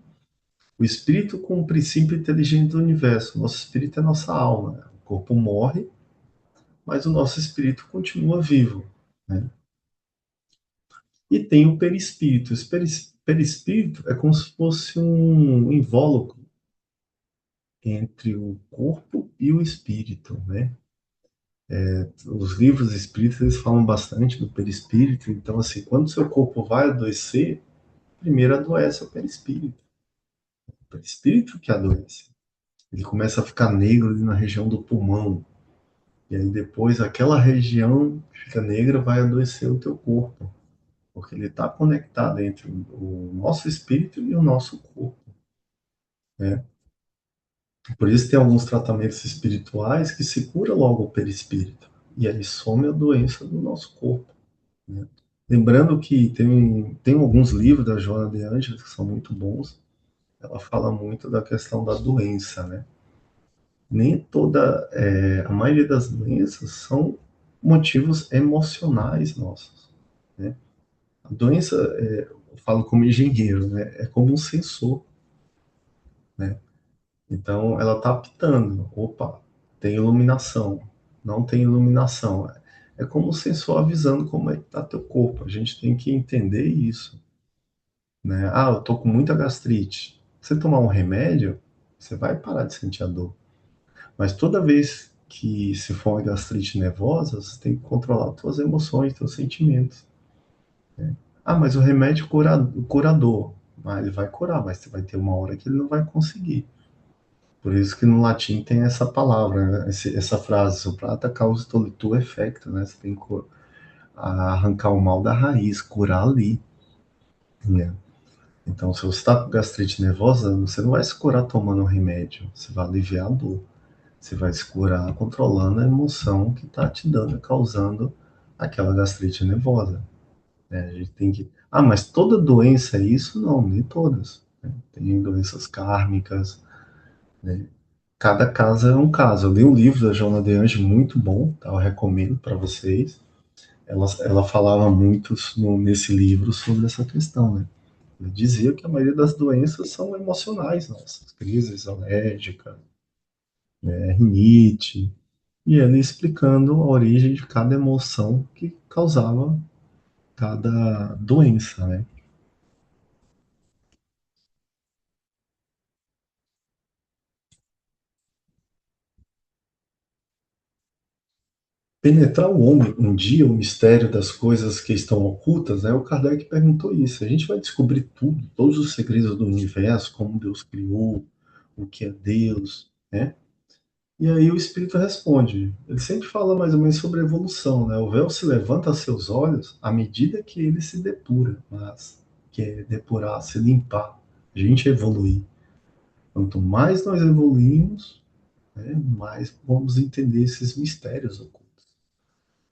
O espírito como princípio inteligente do universo. Nosso espírito é nossa alma. O corpo morre, mas o nosso espírito continua vivo, né? E tem o perispírito. Esse perispírito é como se fosse um invólucro entre o corpo e o espírito, né? Os livros espíritas eles falam bastante do perispírito. Então, assim, quando o seu corpo vai adoecer, primeiro adoece o perispírito. O perispírito que adoece. Ele começa a ficar negro ali na região do pulmão. E aí depois aquela região que fica negra vai adoecer o teu corpo. Porque ele está conectado entre o nosso espírito e o nosso corpo, né? Por isso tem alguns tratamentos espirituais que se cura logo o perispírito. E aí some a doença do nosso corpo, né? Lembrando que tem alguns livros da Joana de Ângeles que são muito bons. Ela fala muito da questão da doença, né? Nem toda, a maioria das doenças são motivos emocionais nossos, né? A doença, eu falo como engenheiro, né? É como um sensor, né? Então ela está apitando, opa, tem iluminação, não tem iluminação. É como um sensor avisando como é que está teu corpo. A gente tem que entender isso, né? Ah, eu tô com muita gastrite. Você tomar um remédio, você vai parar de sentir a dor. Mas toda vez que se for uma gastrite nervosa, você tem que controlar suas emoções, seus sentimentos. Ah, mas o remédio curador. Ah, ele vai curar, mas vai ter uma hora que ele não vai conseguir. Por isso que no latim tem essa palavra, né? Essa frase, soprata causa tolitur effecto, né? Você tem que arrancar o mal da raiz, curar ali, né? Então, se você está com gastrite nervosa, você não vai se curar tomando um remédio, você vai aliviar a dor. Você vai se curar controlando a emoção que está te dando, causando aquela gastrite nervosa, né? A gente tem que. Ah, mas toda doença é isso? Não, nem todas, né? Tem doenças kármicas, né? Cada caso é um caso. Eu li um livro da Joana de Ange muito bom, tá? Eu recomendo para vocês. Ela falava muito nesse livro sobre essa questão, né? Ela dizia que a maioria das doenças são emocionais nossas, crises alérgicas, rinite, e ele explicando a origem de cada emoção que causava cada doença, né? Penetrar o homem um dia o mistério das coisas que estão ocultas, né? O Kardec perguntou isso. A gente vai descobrir tudo, todos os segredos do universo, como Deus criou, o que é Deus, né? E aí o Espírito responde. Ele sempre fala mais ou menos sobre a evolução, né? O véu se levanta a seus olhos à medida que ele se depura, mas que é depurar, se limpar. A gente evoluir. Quanto mais nós evoluímos, né, mais vamos entender esses mistérios ocultos.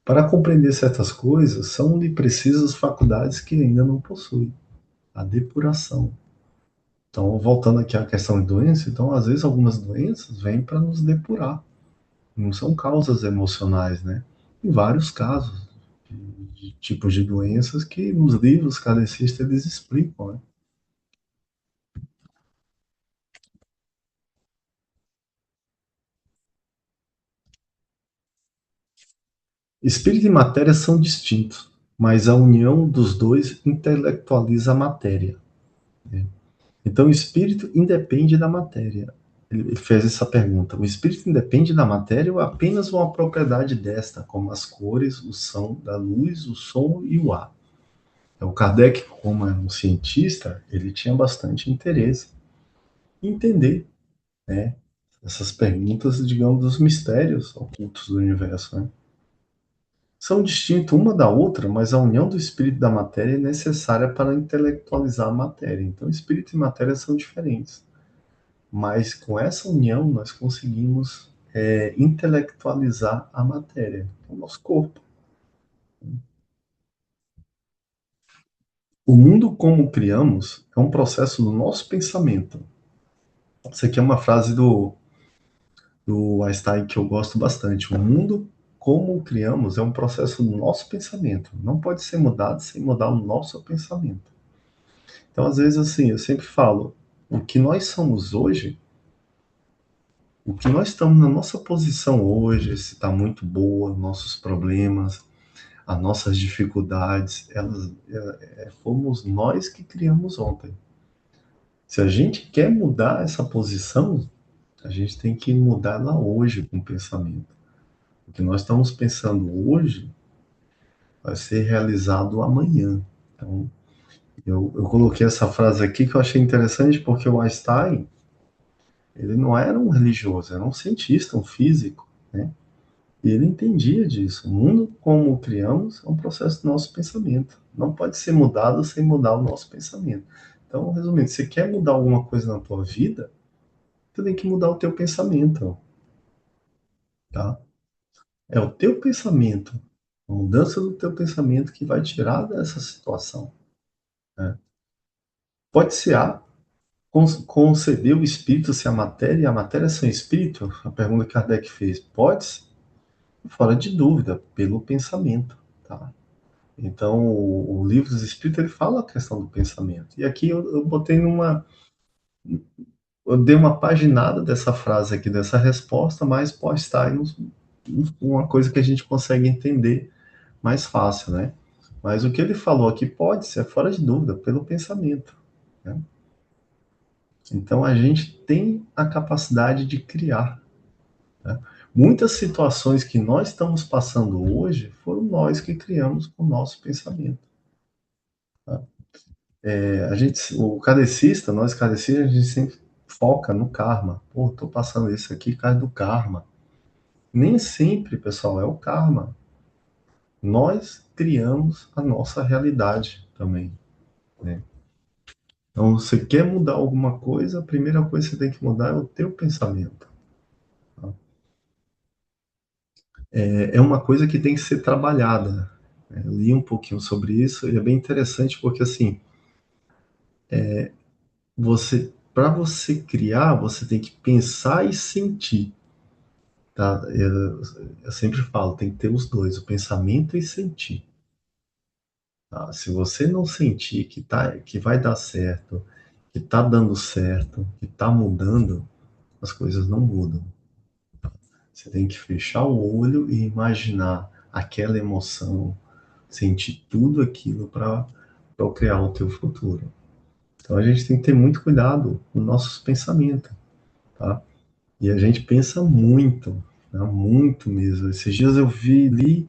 Para compreender certas coisas, são-lhe precisas faculdades que ainda não possui. A depuração. Então, voltando aqui à questão de doença, então, às vezes, algumas doenças vêm para nos depurar. Não são causas emocionais, né? Em vários casos de tipos de doenças que nos livros kardecistas eles explicam, né? Espírito e matéria são distintos, mas a união dos dois intelectualiza a matéria, né? Então, o espírito independe da matéria. Ele fez essa pergunta: o espírito independe da matéria ou é apenas uma propriedade desta, como as cores, o som da luz, o som e o ar? O Kardec, como é um cientista, ele tinha bastante interesse em entender, né, essas perguntas, digamos, dos mistérios ocultos do universo, né? São distintas uma da outra, mas a união do espírito e da matéria é necessária para intelectualizar a matéria. Então, espírito e matéria são diferentes, mas com essa união nós conseguimos intelectualizar a matéria, o nosso corpo. O mundo como criamos é um processo do nosso pensamento. Isso aqui é uma frase do Einstein que eu gosto bastante. O mundo como o criamos é um processo do nosso pensamento. Não pode ser mudado sem mudar o nosso pensamento. Então, às vezes, assim, eu sempre falo, o que nós somos hoje, o que nós estamos na nossa posição hoje, se está muito boa, nossos problemas, as nossas dificuldades, fomos nós que criamos ontem. Se a gente quer mudar essa posição, a gente tem que mudar ela hoje com o pensamento. O que nós estamos pensando hoje vai ser realizado amanhã. Então, eu coloquei essa frase aqui que eu achei interessante porque o Einstein, ele não era um religioso, era um cientista, um físico, né? E ele entendia disso. O mundo como o criamos é um processo do nosso pensamento. Não pode ser mudado sem mudar o nosso pensamento. Então, resumindo, se você quer mudar alguma coisa na tua vida, você tem que mudar o teu pensamento, tá? É o teu pensamento, a mudança do teu pensamento que vai tirar dessa situação, né? Pode ser conceber o espírito se a matéria e a matéria são espírito? A pergunta que Kardec fez. Pode, fora de dúvida, pelo pensamento, tá? Então, o livro dos Espíritos, ele fala a questão do pensamento. E aqui eu botei eu dei uma paginada dessa frase aqui, dessa resposta, mas pode estar aí uma coisa que a gente consegue entender mais fácil, né? Mas o que ele falou aqui pode ser, fora de dúvida, pelo pensamento, né? Então, a gente tem a capacidade de criar, né? Muitas situações que nós estamos passando hoje foram nós que criamos com o nosso pensamento, tá? A gente, o kardecista, nós kardecistas, a gente sempre foca no karma. Pô, tô passando isso aqui por causa do karma. Nem sempre, pessoal, é o karma. Nós criamos a nossa realidade também, né? Então, você quer mudar alguma coisa, a primeira coisa que você tem que mudar é o teu pensamento, tá? É uma coisa que tem que ser trabalhada, né? Eu li um pouquinho sobre isso e é bem interessante porque, assim, para você criar, você tem que pensar e sentir. Tá? Eu sempre falo, tem que ter os dois, o pensamento e sentir. Tá? Se você não sentir que vai dar certo, que tá dando certo, que tá mudando, as coisas não mudam. Você tem que fechar o olho e imaginar aquela emoção, sentir tudo aquilo para criar o teu futuro. Então a gente tem que ter muito cuidado com nossos pensamentos, tá? E a gente pensa muito, né? Muito mesmo. Esses dias eu vi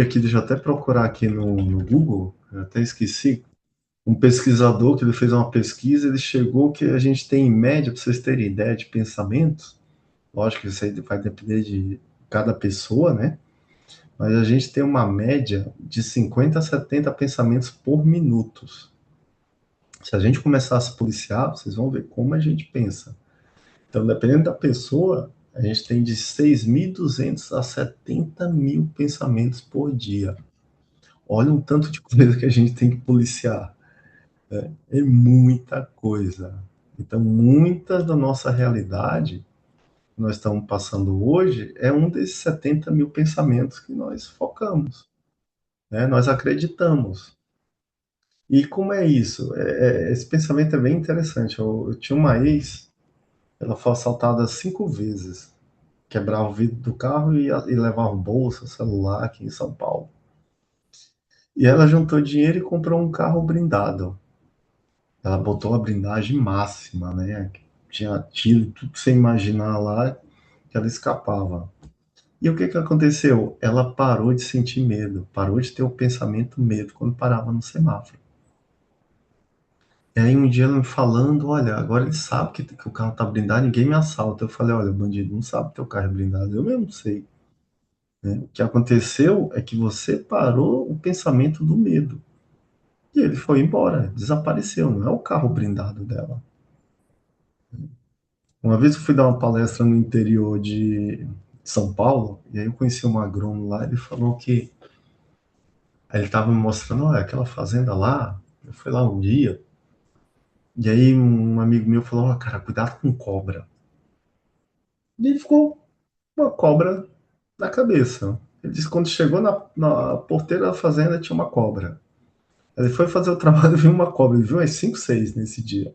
aqui, deixa eu até procurar aqui no Google, eu até esqueci, um pesquisador que ele fez uma pesquisa, ele chegou que a gente tem em média, para vocês terem ideia de pensamentos, lógico que isso aí vai depender de cada pessoa, né? Mas a gente tem uma média de 50 a 70 pensamentos por minuto. Se a gente começar a se policiar, vocês vão ver como a gente pensa. Então, dependendo da pessoa, a gente tem de 6.200 a 70.000 pensamentos por dia. Olha um tanto de coisa que a gente tem que policiar. É muita coisa. Então, muita da nossa realidade que nós estamos passando hoje é um desses 70.000 pensamentos que nós focamos, né? Nós acreditamos. E como é isso? Esse pensamento é bem interessante. Eu tinha uma ex, ela foi assaltada 5 vezes. Quebrava o vidro do carro e levava bolsa, celular aqui em São Paulo. E ela juntou dinheiro e comprou um carro blindado. Ela botou a blindagem máxima, né? Tinha tiro, tudo que você imaginar lá, que ela escapava. E o que que aconteceu? Ela parou de sentir medo, parou de ter o pensamento medo quando parava no semáforo. E aí um dia ela me falando, olha, agora ele sabe que o carro tá blindado, ninguém me assalta. Eu falei, olha, bandido, não sabe que teu carro é blindado, eu mesmo sei. Né? O que aconteceu é que você parou o pensamento do medo. E ele foi embora, desapareceu, não é o carro blindado dela. Uma vez eu fui dar uma palestra no interior de São Paulo, e aí eu conheci um agrônomo lá, ele falou que aí ele estava me mostrando, olha, aquela fazenda lá, eu fui lá um dia, e aí um amigo meu falou, ó, cara, cuidado com cobra. E ele ficou com uma cobra na cabeça. Ele disse que quando chegou na porteira da fazenda tinha uma cobra. Ele foi fazer o trabalho e viu uma cobra, ele viu umas 5, 6 nesse dia.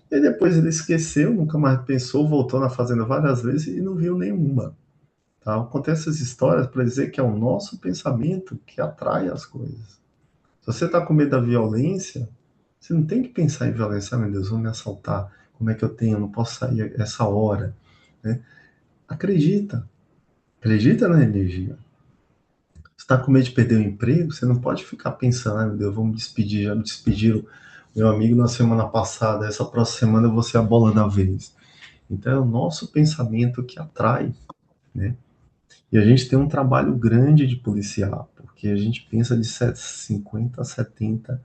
E depois ele esqueceu, nunca mais pensou, voltou na fazenda várias vezes e não viu nenhuma. Tá? Eu contei essas histórias para dizer que é o nosso pensamento que atrai as coisas. Se você está com medo da violência, você não tem que pensar em violência. Ah, meu Deus, vão me assaltar. Como é que eu tenho? Eu não posso sair essa hora. Né? Acredita. Acredita na energia. Você está com medo de perder o emprego? Você não pode ficar pensando, ah, meu Deus, vou me despedir. Já me despediram meu amigo na semana passada. Essa próxima semana eu vou ser a bola da vez. Então é o nosso pensamento que atrai, né? E a gente tem um trabalho grande de policiar, porque a gente pensa de 50 a 70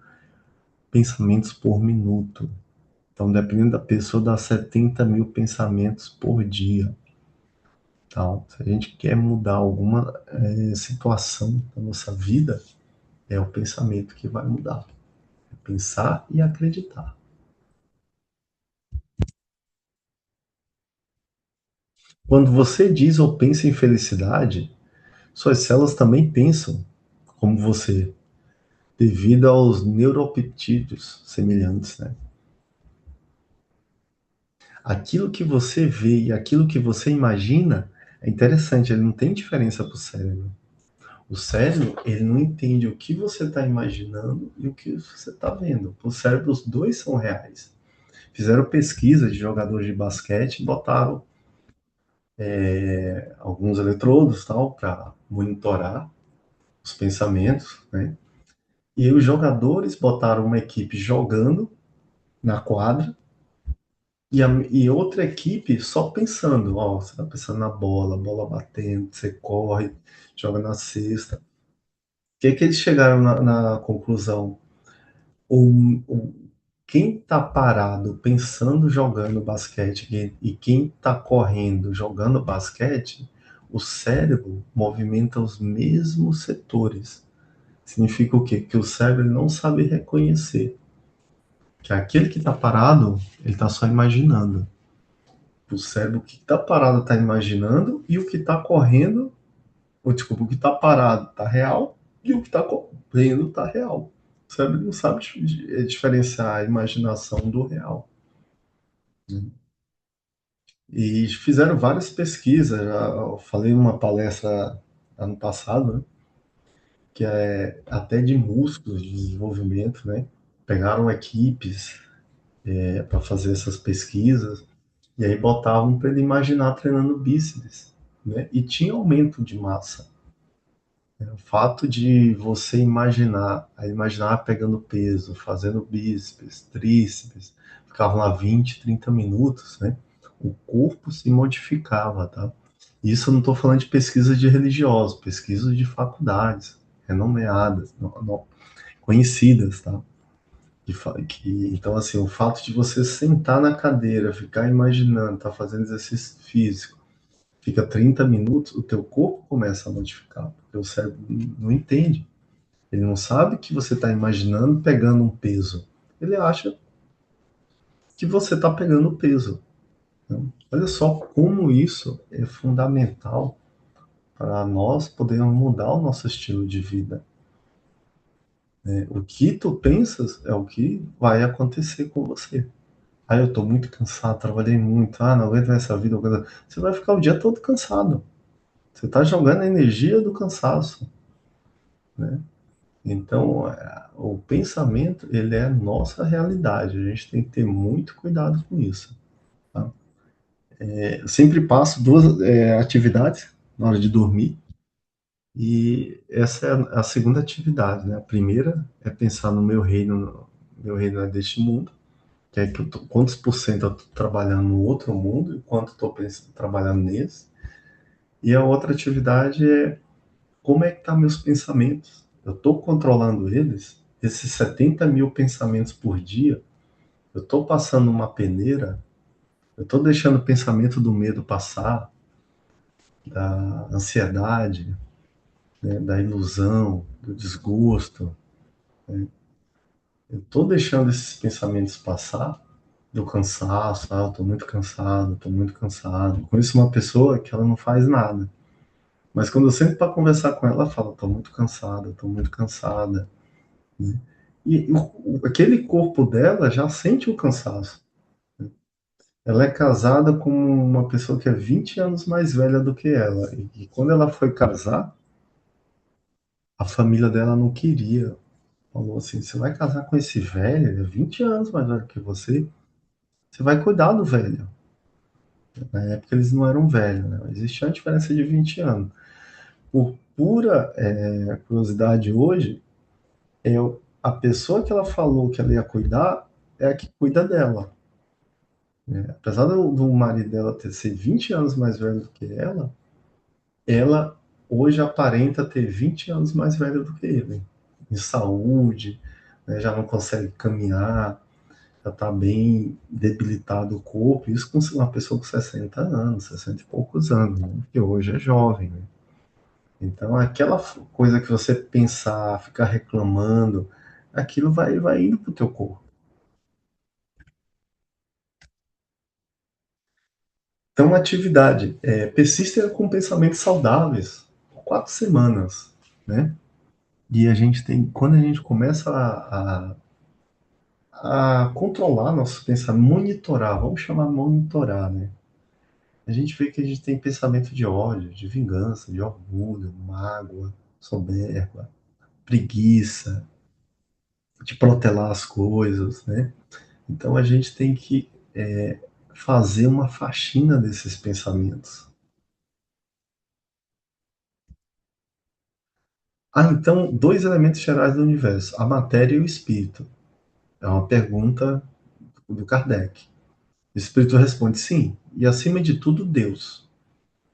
pensamentos por minuto. Então, dependendo da pessoa, dá 70 mil pensamentos por dia. Então, se a gente quer mudar alguma situação da nossa vida, é o pensamento que vai mudar. É pensar e acreditar. Quando você diz ou pensa em felicidade, suas células também pensam como você, devido aos neuropeptídeos semelhantes, né? Aquilo que você vê e aquilo que você imagina é interessante, ele não tem diferença para o cérebro. O cérebro, ele não entende o que você está imaginando e o que você está vendo. Para o cérebro, os dois são reais. Fizeram pesquisa de jogadores de basquete e botaram alguns eletrodos tal para monitorar os pensamentos, né? E aí os jogadores botaram uma equipe jogando na quadra e outra equipe só pensando, ó, você tá pensando na bola, bola batendo, você corre, joga na cesta. O que que eles chegaram na conclusão? O, quem tá parado pensando jogando basquete e quem tá correndo jogando basquete, o cérebro movimenta os mesmos setores. Significa o quê? Que o cérebro não sabe reconhecer que aquele que tá parado, ele tá só imaginando. O cérebro que está parado está imaginando e o que está correndo, ou desculpa, o que está parado está real e o que está correndo está real. O cérebro não sabe diferenciar a imaginação do real. E fizeram várias pesquisas. Eu falei numa palestra ano passado, né, que é até de músculos de desenvolvimento, né? Pegaram equipes para fazer essas pesquisas e aí botavam para ele imaginar treinando bíceps, né? E tinha aumento de massa. O fato de você imaginar pegando peso, fazendo bíceps, tríceps, ficavam lá 20, 30 minutos, né? O corpo se modificava, tá? Isso eu não estou falando de pesquisas de religiosos, pesquisas de faculdades, renomeadas, conhecidas, tá? Então, assim, o fato de você sentar na cadeira, ficar imaginando, tá fazendo exercício físico, fica 30 minutos, o teu corpo começa a modificar, porque o cérebro não entende. Ele não sabe que você está imaginando pegando um peso. Ele acha que você está pegando o peso. Né? Olha só como isso é fundamental para nós podermos mudar o nosso estilo de vida. O que tu pensas é o que vai acontecer com você. Ah, eu estou muito cansado, trabalhei muito, não aguento mais essa vida. Você vai ficar o dia todo cansado. Você está jogando a energia do cansaço, né? Então, o pensamento, ele é a nossa realidade. A gente tem que ter muito cuidado com isso. Tá? Eu sempre passo duas atividades na hora de dormir. E essa é a segunda atividade, né? A primeira é pensar no meu reino é deste mundo, que é que quantos por cento eu estou trabalhando no outro mundo e quanto estou trabalhando nesse. E a outra atividade é como é que tá meus pensamentos? Eu estou controlando eles? Esses 70 mil pensamentos por dia, eu estou passando uma peneira? Eu estou deixando o pensamento do medo passar, da ansiedade, né, da ilusão, do desgosto? Eu estou deixando esses pensamentos passar, do cansaço, eu estou muito cansado, estou muito cansado. Eu conheço uma pessoa que ela não faz nada, mas quando eu sento para conversar com ela, ela fala, estou muito cansada, estou muito cansada. Né? E aquele corpo dela já sente o cansaço. Ela é casada com uma pessoa que é 20 anos mais velha do que ela. E quando ela foi casar, a família dela não queria. Falou assim: você vai casar com esse velho, ele é 20 anos mais velho que você vai cuidar do velho. Na época eles não eram velhos, né? Existia uma diferença de 20 anos. Por pura curiosidade hoje, a pessoa que ela falou que ela ia cuidar é a que cuida dela. Né? Apesar do marido dela ter sido 20 anos mais velho do que ela hoje aparenta ter 20 anos mais velho do que ele. Em saúde, né? Já não consegue caminhar, já está bem debilitado o corpo. Isso com uma pessoa com 60 anos, 60 e poucos anos, né? Que hoje é jovem. Né? Então, aquela coisa que você pensar, ficar reclamando, aquilo vai indo para o teu corpo. Então, uma atividade, persista com pensamentos saudáveis por 4 semanas, né? E a gente tem, quando a gente começa a controlar nossos pensamentos, monitorar, vamos chamar monitorar, né? A gente vê que a gente tem pensamento de ódio, de vingança, de orgulho, mágoa, soberba, preguiça, de protelar as coisas, né? Então a gente tem que fazer uma faxina desses pensamentos. Então, dois elementos gerais do universo, a matéria e o espírito. É uma pergunta do Kardec. O espírito responde sim, e acima de tudo, Deus,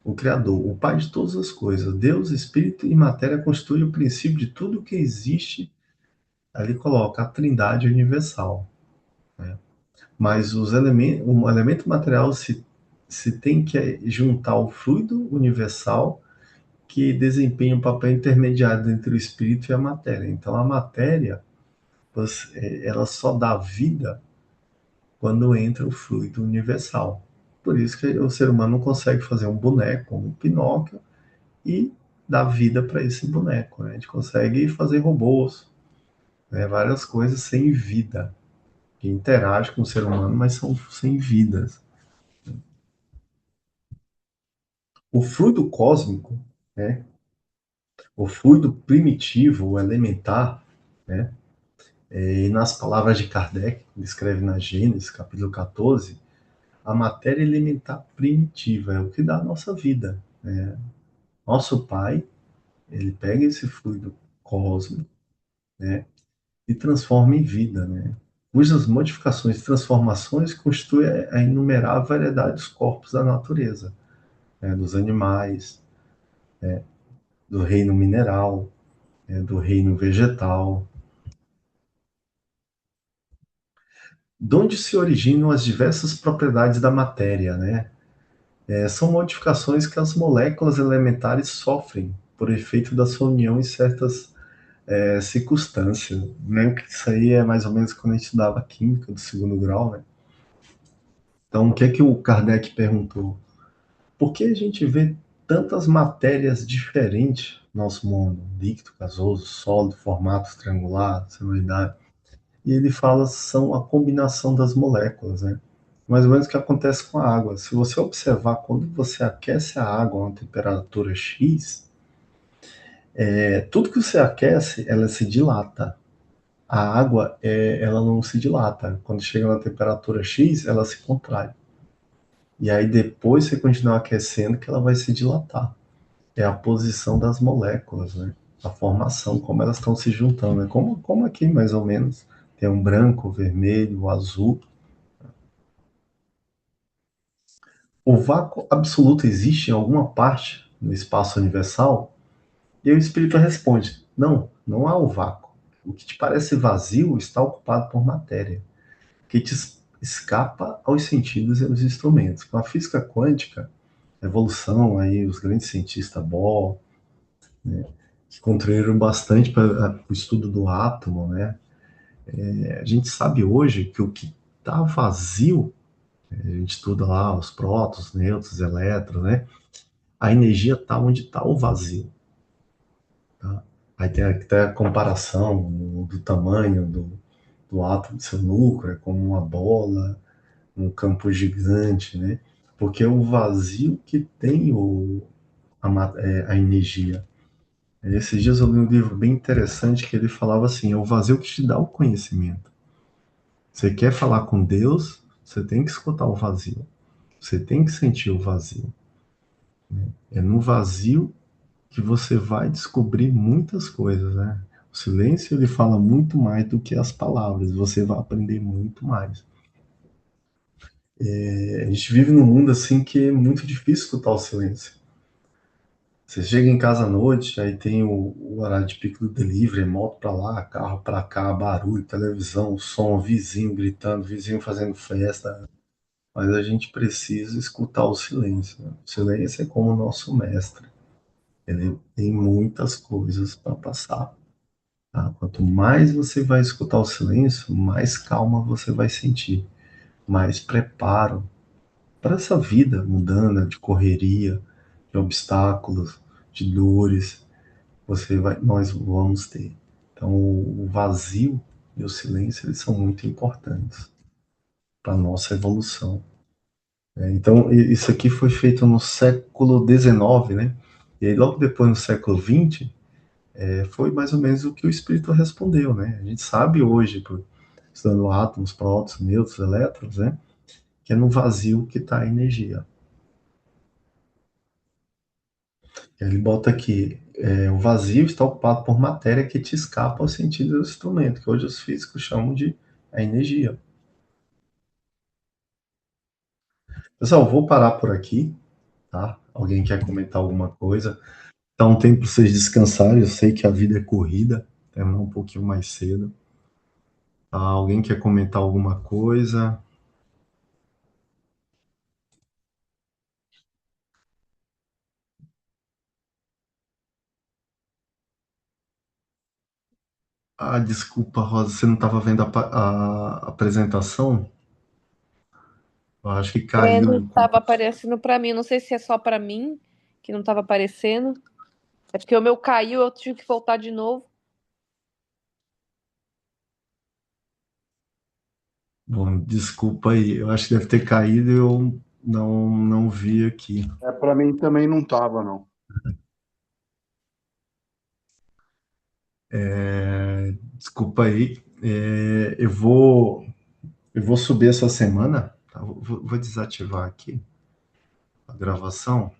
o Criador, o Pai de todas as coisas. Deus, espírito e matéria constituem o princípio de tudo que existe. Ali coloca a trindade universal. Né? Mas o elemento material se tem que juntar ao fluido universal que desempenha um papel intermediário entre o espírito e a matéria. Então, a matéria, ela só dá vida quando entra o fluido universal. Por isso que o ser humano não consegue fazer um boneco, como um Pinóquio, e dar vida para esse boneco. Né? A gente consegue fazer robôs, né? Várias coisas sem vida, que interagem com o ser humano, mas são sem vidas. O fluido cósmico, né? O fluido primitivo, o elementar, né? E nas palavras de Kardec, que escreve na Gênesis, capítulo 14, a matéria elementar primitiva é o que dá a nossa vida. Né? Nosso Pai, ele pega esse fluido cósmico, né, e transforma em vida, né? Cujas modificações e transformações constituem a inumerável variedade dos corpos da natureza, né, dos animais, do reino mineral, né, do reino vegetal, de onde se originam as diversas propriedades da matéria, né? São modificações que as moléculas elementares sofrem por efeito da sua união em certas circunstâncias. Lembro que isso aí é mais ou menos quando a gente estudava química do segundo grau, né? Então, o que é que o Kardec perguntou? Por que a gente vê tantas matérias diferentes no nosso mundo? Líquido, gasoso, sólido, formato triangular, celulidade. E ele fala são a combinação das moléculas, né? Mais ou menos o que acontece com a água. Se você observar, quando você aquece a água a uma temperatura X, Tudo que você aquece, ela se dilata. A água, ela não se dilata. Quando chega na temperatura X, ela se contrai. E aí depois você continua aquecendo que ela vai se dilatar. É a posição das moléculas, né? A formação, como elas estão se juntando. É como aqui, mais ou menos. Tem um branco, o vermelho, o azul. O vácuo absoluto existe em alguma parte no espaço universal? E aí o espírito responde: não, não há o vácuo. O que te parece vazio está ocupado por matéria, que te escapa aos sentidos e aos instrumentos. Com a física quântica, a evolução, aí os grandes cientistas Bohr, que contribuíram bastante para o estudo do átomo, né? A gente sabe hoje que o que está vazio, a gente estuda lá os prótons, nêutrons, elétrons, né? A energia está onde está o vazio. Tá? Aí tem até a comparação do tamanho do átomo do seu núcleo, é como uma bola, um campo gigante, né? Porque é o vazio que tem a energia. Esses dias eu li um livro bem interessante que ele falava assim: é o vazio que te dá o conhecimento. Você quer falar com Deus, você tem que escutar o vazio. Você tem que sentir o vazio. É no vazio que você vai descobrir muitas coisas, né? O silêncio ele fala muito mais do que as palavras. Você vai aprender muito mais. A gente vive num mundo assim que é muito difícil escutar o silêncio. Você chega em casa à noite, aí tem o horário de pico do delivery, moto pra lá, carro pra cá, barulho, televisão, som, vizinho gritando, vizinho fazendo festa. Mas a gente precisa escutar o silêncio, né? O silêncio é como o nosso mestre. Ele tem muitas coisas para passar. Tá? Quanto mais você vai escutar o silêncio, mais calma você vai sentir, mais preparo para essa vida mundana de correria, de obstáculos, de dores, nós vamos ter. Então, o vazio e o silêncio eles são muito importantes para a nossa evolução. Então, isso aqui foi feito no século XIX, né? E aí, logo depois, no século XX, foi mais ou menos o que o espírito respondeu, né? A gente sabe hoje, estudando átomos, prótons, nêutrons, elétrons, né? Que é no vazio que está a energia. Ele bota aqui, o vazio está ocupado por matéria que te escapa ao sentido do instrumento, que hoje os físicos chamam de a energia. Pessoal, vou parar por aqui, tá? Alguém quer comentar alguma coisa? Dá um tempo para vocês descansarem, eu sei que a vida é corrida, terminar um pouquinho mais cedo. Tá? Alguém quer comentar alguma coisa? Ah, desculpa, Rosa, você não estava vendo a apresentação? Eu acho que Não caiu. estava aparecendo para mim. Não sei se é só para mim que não estava aparecendo. É porque o meu caiu, eu tive que voltar de novo. Bom, desculpa aí, eu acho que deve ter caído e eu não vi aqui. Para mim também não estava, não. Desculpa aí. Eu vou subir essa semana, tá? Vou desativar aqui a gravação.